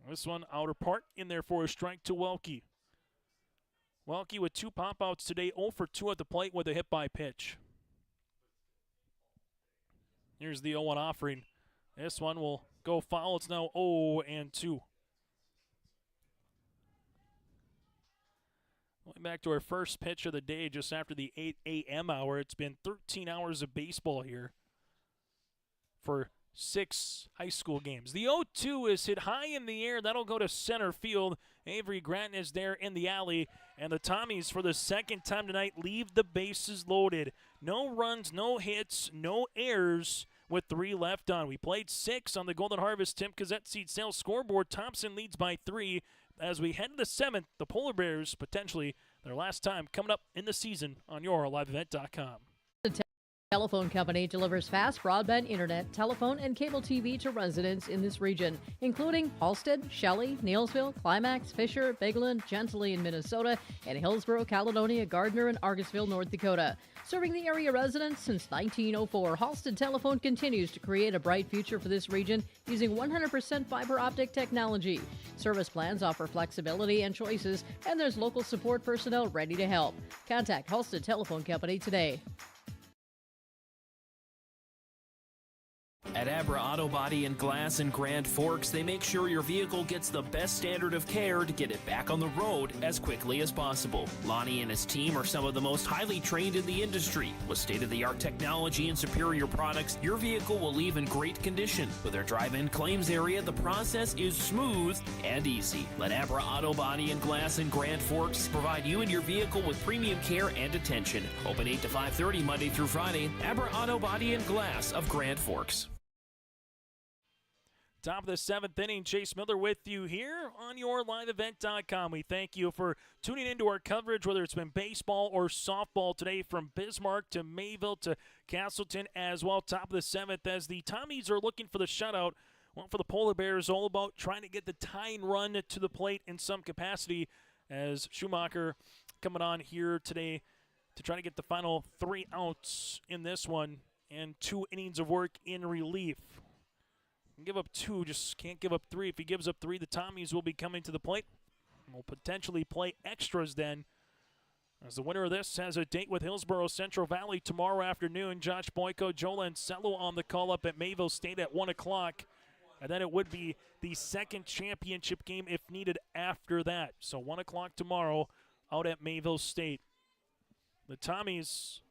This one, outer part in there for a strike to Welke. Welke with 2 pop-outs today, 0 for 2 at the plate with a hit by pitch. Here's the 0-1 offering. This one will go foul. It's now 0-2. Going back to our first pitch of the day just after the 8 a.m. hour. It's been 13 hours of baseball here for 6 high school games. The 0-2 is hit high in the air. That'll go to center field. Avery Gratton is there in the alley. And the Tommies, for the second time tonight, leave the bases loaded. No runs, no hits, no errors with 3 left on. We played 6 on the Golden Harvest Tim Cassette Seed Sales scoreboard. Thompson leads by 3. As we head to the 7th, the Polar Bears, potentially their last time coming up in the season on yourliveevent.com. Telephone Company delivers fast broadband internet, telephone, and cable TV to residents in this region, including Halstead, Shelley, Neilsville, Climax, Fisher, Bigland, Gentilly in Minnesota, and Hillsborough, Caledonia, Gardner, and Argosville, North Dakota. Serving the area residents since 1904, Halstead Telephone continues to create a bright future for this region using 100% fiber optic technology. Service plans offer flexibility and choices, and there's local support personnel ready to help. Contact Halstead Telephone Company today. At Abra Auto Body and Glass in Grand Forks, they make sure your vehicle gets the best standard of care to get it back on the road as quickly as possible. Lonnie and his team are some of the most highly trained in the industry. With state-of-the-art technology and superior products, your vehicle will leave in great condition. With their drive-in claims area, the process is smooth and easy. Let Abra Auto Body and Glass in Grand Forks provide you and your vehicle with premium care and attention. Open 8 to 5:30 Monday through Friday. Abra Auto Body and Glass of Grand Forks. Top of the 7th inning, Chase Miller with you here on yourliveevent.com. We thank you for tuning into our coverage, whether it's been baseball or softball today, from Bismarck to Mayville to Castleton as well. Top of the 7th as the Tommies are looking for the shutout. Well, for the Polar Bears, all about trying to get the tying run to the plate in some capacity, as Schumacher coming on here today to try to get the final 3 outs in this one and 2 innings of work in relief. Give up 2, just can't give up 3. If he gives up 3, the Tommies will be coming to the plate. We'll potentially play extras then, as the winner of this has a date with Hillsborough Central Valley tomorrow afternoon. Josh Boyko, Joe Lancello on the call-up at Mayville State at 1 o'clock. And then it would be the second championship game if needed after that. So 1 o'clock tomorrow out at Mayville State. The Tommies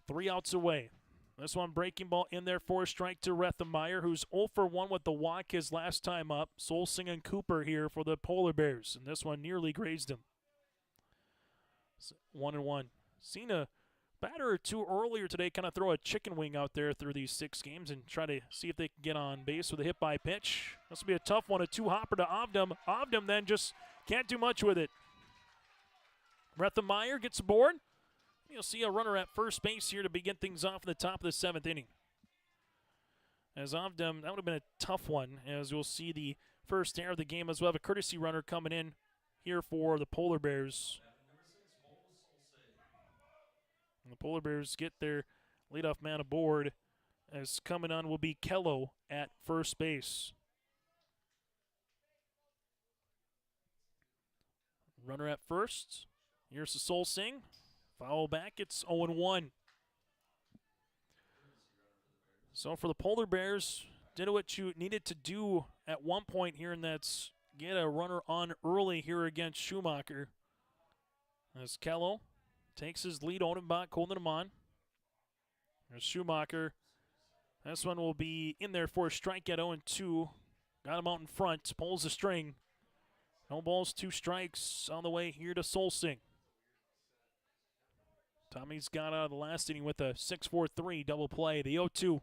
3 outs away. This one breaking ball in there for a strike to Rethenmeyer, who's 0 for 1 with the walk his last time up. Solsing and Cooper here for the Polar Bears, and this one nearly grazed him. 1-1. Seen a batter or two earlier today kind of throw a chicken wing out there through these 6 games and try to see if they can get on base with a hit by pitch. This will be a tough one, a 2-hopper to Ovdam. Ovdam then just can't do much with it. Rethenmeyer gets aboard. You'll see a runner at first base here to begin things off in the top of the 7th inning. As Ovdam, that would have been a tough one, as we'll see the first error of the game, as we'll have a courtesy runner coming in here for the Polar Bears. And the Polar Bears get their leadoff man aboard, as coming on will be Kello at first base. Runner at first. Here's the Solsing. Foul back, it's 0-1. So for the Polar Bears, did what you needed to do at one point here, and that's get a runner on early here against Schumacher. As Kello takes his lead, Odenbach holding him on. There's Schumacher. This one will be in there for a strike at 0-2. Got him out in front, pulls the string. No balls, 2 strikes on the way here to Solsing. Tommy's got out of the last inning with a 6-4-3 double play. The 0-2.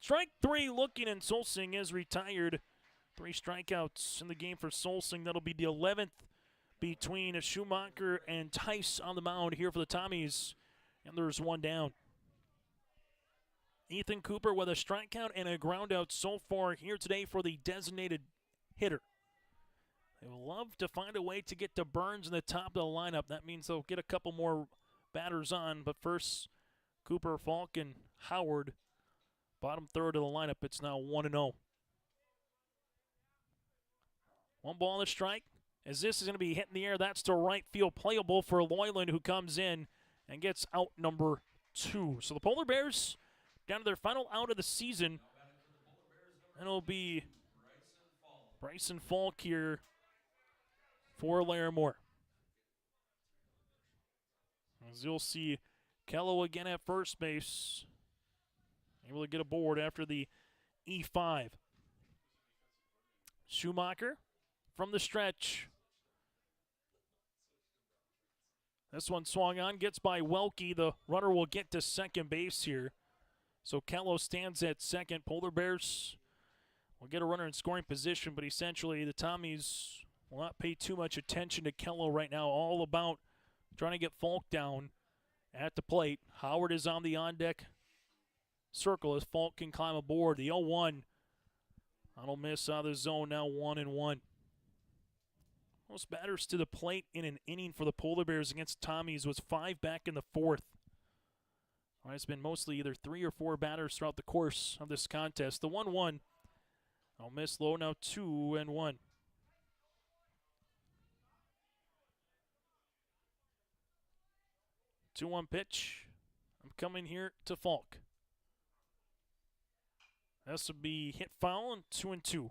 Strike 3 looking, and Solsing is retired. 3 strikeouts in the game for Solsing. That'll be the 11th between Schumacher and Tice on the mound here for the Tommies. And there's 1 down. Ethan Cooper with a strikeout and a ground out so far here today for the designated hitter. They will love to find a way to get to Burns in the top of the lineup. That means they'll get a couple more batters on, but first, Cooper, Falk, and Howard, bottom third of the lineup. It's now 1-0. 1 ball and a strike. As this is going to be hit in the air, that's to right field, playable for Loyland, who comes in and gets out number 2. So the Polar Bears down to their final out of the season, and it'll be Bryson Falk here for Larimore. As you'll see, Kello again at first base, able to get aboard after the E5. Schumacher from the stretch. This one swung on, gets by Welke. The runner will get to second base here. So Kello stands at second. Polar Bears will get a runner in scoring position, but essentially the Tommies will not pay too much attention to Kello right now. All about trying to get Falk down at the plate. Howard is on the on-deck circle as Falk can climb aboard. The 0-1. That'll miss out of the zone, now 1-1. Most batters to the plate in an inning for the Polar Bears against Tommies was 5 back in the 4th. All right, it's been mostly either 3 or 4 batters throughout the course of this contest. The 1-1. I'll miss low, now 2-1. 2-1 pitch. I'm coming here to Falk. This will be hit foul and 2-2.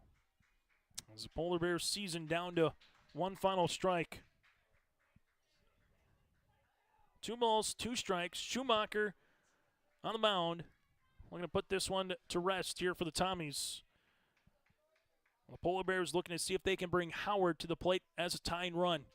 As the Polar Bears season down to 1 final strike. 2 balls, 2 strikes. Schumacher on the mound. We're going to put this one to rest here for the Tommies. The Polar Bears looking to see if they can bring Howard to the plate as a tying run.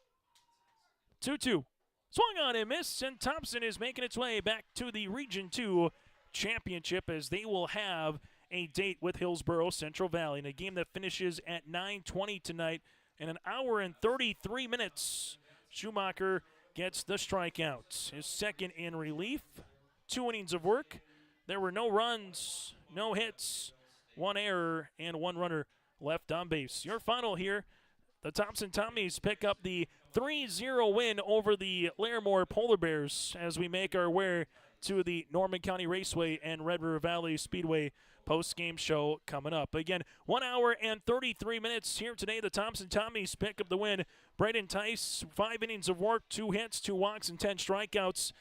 2-2. Swung on and missed, and Thompson is making its way back to the Region 2 championship as they will have a date with Hillsborough Central Valley in a game that finishes at 9:20 tonight in an hour and 33 minutes. Schumacher gets the strikeout. His second in relief. 2 innings of work. There were no runs, no hits, 1 error, and 1 runner left on base. Your final here, the Thompson Tommies pick up the 3-0 win over the Larimore Polar Bears as we make our way to the Norman County Raceway and Red River Valley Speedway post-game show coming up. Again, 1 hour and 33 minutes here today. The Thompson Tommies pick up the win. Braden Tice, 5 innings of work, 2 hits, 2 walks, and 10 strikeouts.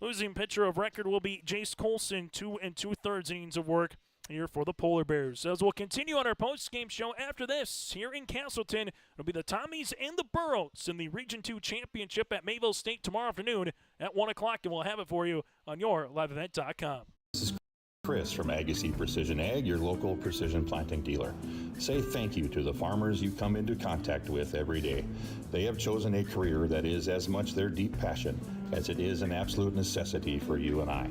Losing pitcher of record will be Jace Colson, 2 2/3 innings of work here for the Polar Bears. As we'll continue on our post-game show after this, here in Castleton, it'll be the Tommies and the Burros in the Region 2 Championship at Mayville State tomorrow afternoon at 1 o'clock, and we'll have it for you on your liveevent.com. This is Chris from Agassiz Precision Ag, your local precision planting dealer. Say thank you to the farmers you come into contact with every day. They have chosen a career that is as much their deep passion as it is an absolute necessity for you and I.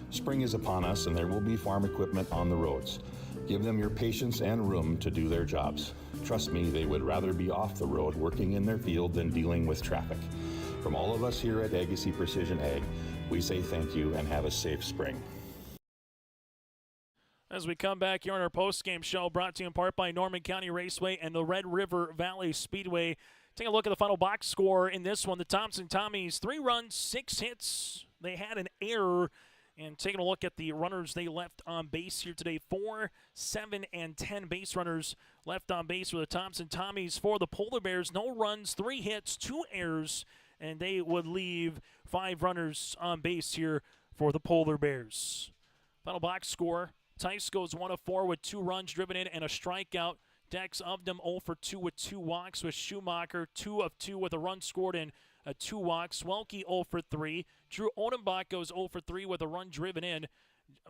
Spring is upon us and there will be farm equipment on the roads. Give them your patience and room to do their jobs. Trust me, they would rather be off the road working in their field than dealing with traffic. From all of us here at Agassiz Precision Ag, we say thank you and have a safe spring. As we come back here on our post-game show, brought to you in part by Norman County Raceway and the Red River Valley Speedway. Take a look at the final box score in this one. The Thompson Tommies, 3 runs, 6 hits. They had an error. And taking a look at the runners they left on base here today, 4, 7, and 10 base runners left on base for the Thompson Tommies. For the Polar Bears, no runs, 3 hits, 2 errors, and they would leave 5 runners on base here for the Polar Bears. Final box score, Tice goes 1 of 4 with 2 runs driven in and a strikeout. Dex Ovdom 0 for 2 with 2 walks, with Schumacher 2 of 2 with a run scored and 2 walks. Welke 0 for 3. Drew Odenbach goes 0 for 3 with a run driven in.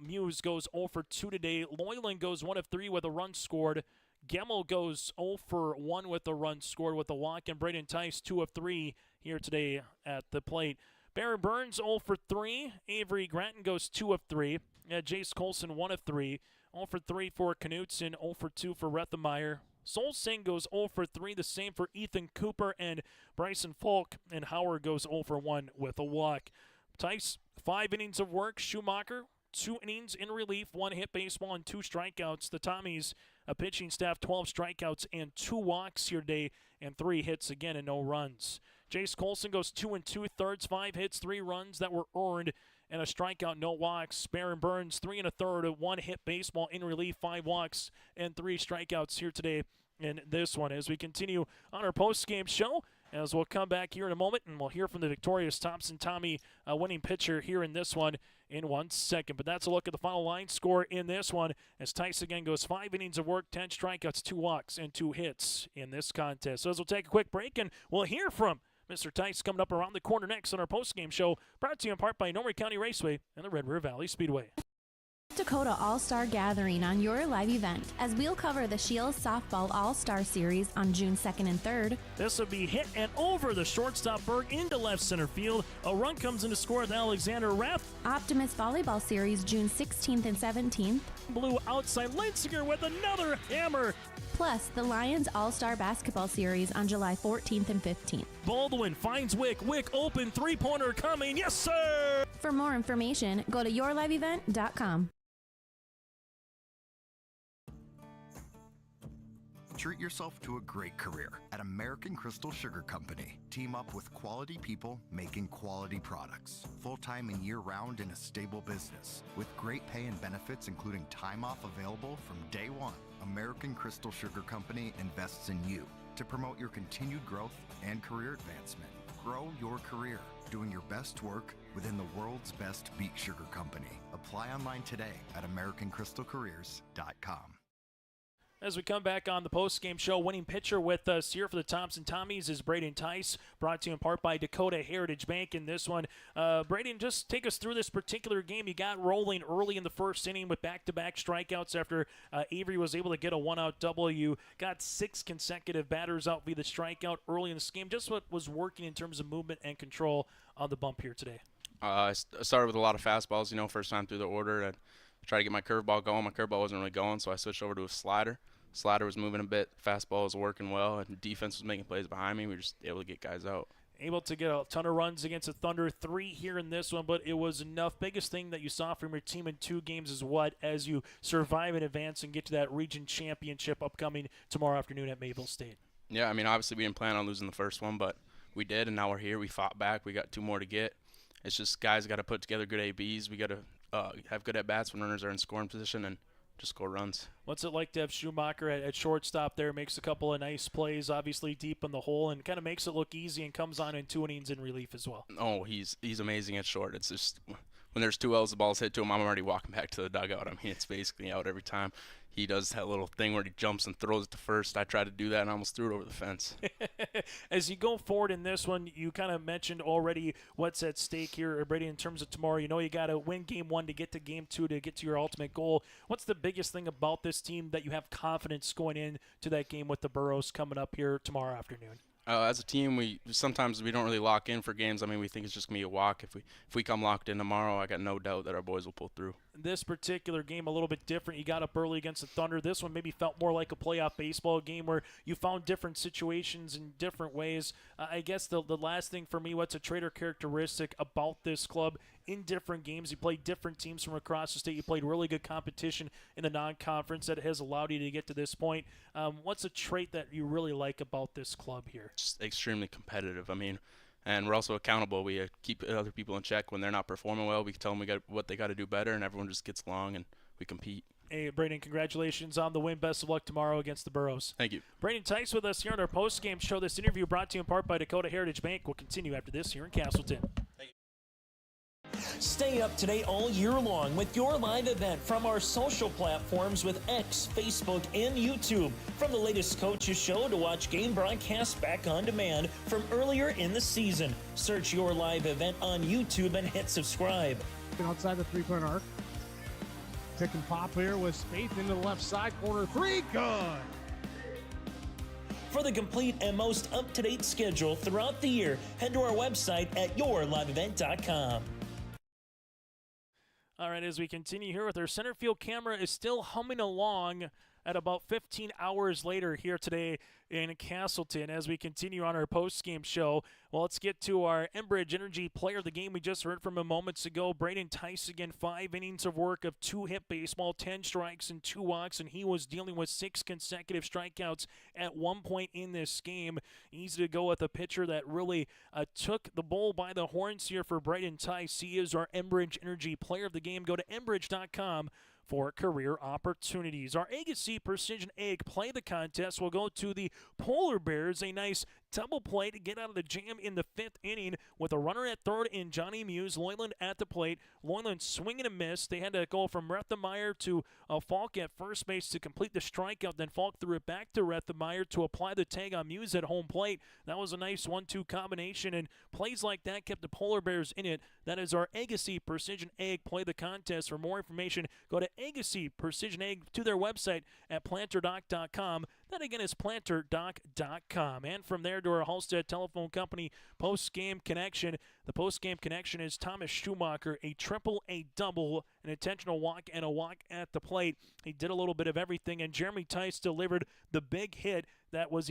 Muse goes 0 for 2 today. Loyland goes 1 of 3 with a run scored. Gemmel goes 0 for 1 with a run scored with a walk. And Braden Tice 2 of 3 here today at the plate. Barron Burns 0 for 3. Avery Gratton goes 2 of 3. Jace Colson 1 of 3. 0 for 3 for Knutson. 0 for 2 for Rethenmeyer. Sol Singh goes 0 for 3, the same for Ethan Cooper and Bryson Falk, and Howard goes 0 for 1 with a walk. Tice, 5 innings of work. Schumacher, 2 innings in relief, 1 hit baseball and 2 strikeouts. The Tommies, a pitching staff, 12 strikeouts and 2 walks here today, and 3 hits again and no runs. Jace Colson goes 2 2/3, 5 hits, 3 runs that were earned, and a strikeout, no walks. Barron Burns, 3 1/3, 1 hit baseball in relief, 5 walks, and 3 strikeouts here today in this one. As we continue on our post-game show, as we'll come back here in a moment, and we'll hear from the victorious Thompson Tommy winning pitcher here in this one in 1 second. But that's a look at the final line score in this one, as Tice again goes 5 innings of work, 10 strikeouts, 2 walks, and 2 hits in this contest. So as we'll take a quick break, and we'll hear from Mr. Tice coming up around the corner next on our post-game show, brought to you in part by Norman County Raceway and the Red River Valley Speedway. Dakota All-Star Gathering on your live event, as we'll cover the Shields Softball All-Star Series on June 2nd and 3rd. This will be hit and over the shortstop Berg into left center field. A run comes in to score with Alexander Rath. Optimist Volleyball Series June 16th and 17th. Blue outside Linsinger with another hammer. Plus, the Lions All-Star Basketball Series on July 14th and 15th. Baldwin finds Wick. Wick open, 3-pointer coming. Yes, sir! For more information, go to yourliveevent.com. Treat yourself to a great career at American Crystal Sugar Company. Team up with quality people making quality products. Full-time and year-round in a stable business. With great pay and benefits including time off available from day one. American Crystal Sugar Company invests in you to promote your continued growth and career advancement. Grow your career doing your best work within the world's best beet sugar company. Apply online today at AmericanCrystalCareers.com. As we come back on the post-game show, winning pitcher with us here for the Thompson Tommies is Braden Tice, brought to you in part by Dakota Heritage Bank in this one. Braden, just take us through this particular game. You got rolling early in the first inning with back-to-back strikeouts after Avery was able to get a one-out double. You got 6 consecutive batters out via the strikeout early in this game. Just what was working in terms of movement and control on the bump here today? I started with a lot of fastballs, first time through the order. I tried to get my curveball going. My curveball wasn't really going, so I switched over to a slider. Slider was moving a bit, fastball was working well, and defense was making plays behind me. We were just able to get guys out. Able to get a ton of runs against the Thunder, 3 here in this one, but it was enough. Biggest thing that you saw from your team in 2 games is what, as you survive and advance and get to that region championship upcoming tomorrow afternoon at Mayville State? Yeah, obviously we didn't plan on losing the first one, but we did, and now we're here. We fought back. We got 2 more to get. It's just guys got to put together good ABs. We got to have good at-bats when runners are in scoring position and just score runs. What's it like to have Schumacher at shortstop there? Makes a couple of nice plays, obviously deep in the hole, and kind of makes it look easy and comes on in 2 innings in relief as well. Oh, he's amazing at short. It's just when there's 2 outs, the ball's hit to him, I'm already walking back to the dugout. I mean, it's basically out every time. He does that little thing where he jumps and throws it to first. I tried to do that and almost threw it over the fence. As you go forward in this one, you kind of mentioned already what's at stake here, Brady, in terms of tomorrow. You know you got to win game 1 to get to game 2 to get to your ultimate goal. What's the biggest thing about this team that you have confidence going into that game with the Burros coming up here tomorrow afternoon? As a team, we don't really lock in for games. I mean, we think it's just going to be a walk. If we come locked in tomorrow, I got no doubt that our boys will pull through. This particular game a little bit different. You got up early against the Thunder. This one maybe felt more like a playoff baseball game where you found different situations in different ways. I guess the last thing for me, what's a trait or characteristic about this club in different games? You played different teams from across the state. You played really good competition in the non-conference that has allowed you to get to this point. What's a trait that you really like about this club here? Just extremely competitive. I mean, and we're also accountable. We keep other people in check when they're not performing well. We tell them what they got to do better, and everyone just gets along and we compete. Hey, Braden, congratulations on the win. Best of luck tomorrow against the Burros. Thank you. Braden Tice with us here on our post-game show. This interview brought to you in part by Dakota Heritage Bank. We'll continue after this here in Castleton. Stay up to date all year long with your live event from our social platforms with X, Facebook, and YouTube. From the latest coaches show to watch game broadcasts back on demand from earlier in the season. Search your live event on YouTube and hit subscribe. Outside the three-point arc. Pick and pop here with Spaeth into the left side corner. 3, good. For the complete and most up-to-date schedule throughout the year, head to our website at yourliveevent.com. All right, as we continue here with our center field camera is still humming along at about 15 hours later here today in Castleton as we continue on our post-game show. Well, let's get to our Enbridge Energy player of the game. We just heard from him moments ago. Braden Tice again, 5 innings of work of 2-hit baseball, 10 strikes and 2 walks, and he was dealing with 6 consecutive strikeouts at one point in this game. Easy to go with a pitcher that really took the bull by the horns here for Braden Tice. He is our Enbridge Energy player of the game. Go to enbridge.com for career opportunities. Our Agassi Precision Egg play the contest will go to the Polar Bears. A nice double play to get out of the jam in the 5th inning with a runner at third in Johnny Muse. Loyland at the plate. Loyland swinging a miss. They had to go from Rethenmeyer to Falk at first base to complete the strikeout. Then Falk threw it back to Rethenmeyer to apply the tag on Muse at home plate. That was a nice 1-2 combination, and plays like that kept the Polar Bears in it. That is our Agassi Precision Egg play the contest. For more information, go to Agassi Precision Egg to their website at planterdoc.com. That again is planterdoc.com. And from there to our Halstead Telephone Company post-game connection. The post-game connection is Thomas Schumacher, a triple, a double, an intentional walk, and a walk at the plate. He did a little bit of everything, and Jeremy Tice delivered the big hit that was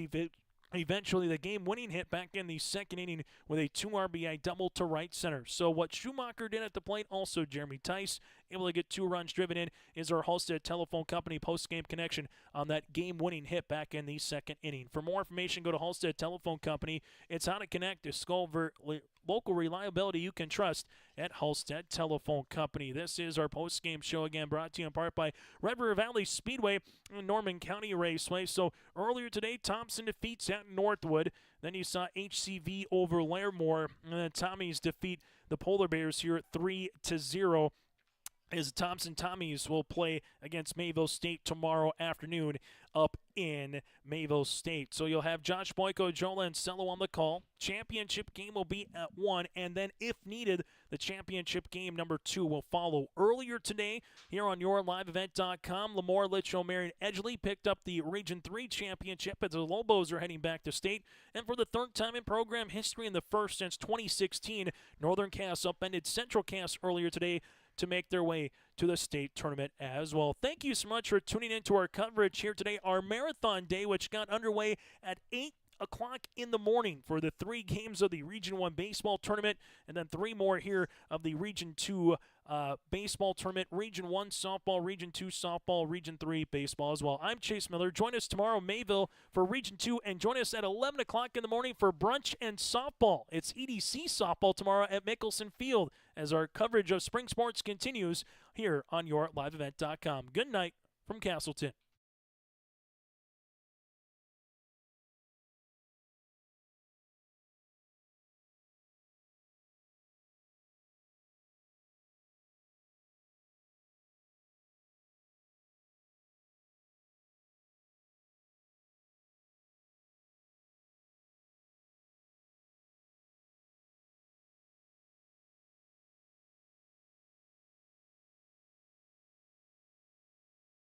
eventually the game-winning hit back in the 2nd inning with a 2 RBI double to right center. So what Schumacher did at the plate, also Jeremy Tice, able to get 2 runs driven in, is our Halstead Telephone Company post-game connection on that game-winning hit back in the 2nd inning. For more information, go to Halstead Telephone Company. It's how to connect, discover local reliability you can trust at Halstead Telephone Company. This is our post-game show, again brought to you in part by Red River Valley Speedway and Norman County Raceway. So earlier today, Thompson defeats at Northwood. Then you saw HCV over Larimore, and then Tommies defeat the Polar Bears here at 3-0. As Thompson Tommies will play against Mayville State tomorrow afternoon up in Mayville State. So you'll have Josh Boyko, Joe Lancello on the call. Championship game will be at 1, and then if needed, the championship game number 2 will follow. Earlier today, here on yourliveevent.com, Larimore, Litchfield, Marion, Edgeley picked up the Region 3 championship as the Lobos are heading back to state. And for the 3rd time in program history and the first since 2016, Northern Cass upended Central Cass earlier today to make their way to the state tournament as well. Thank you so much for tuning into our coverage here today, our marathon day, which got underway at 8 o'clock in the morning for the 3 games of the Region 1 baseball tournament, and then 3 more here of the Region 2 baseball tournament, Region 1 softball, Region 2 softball, Region 3 baseball as well. I'm Chase Miller. Join us tomorrow, Mayville, for Region 2, and join us at 11 o'clock in the morning for brunch and softball. It's EDC softball tomorrow at Mickelson Field as our coverage of spring sports continues here on yourliveevent.com. Good night. from Castleton.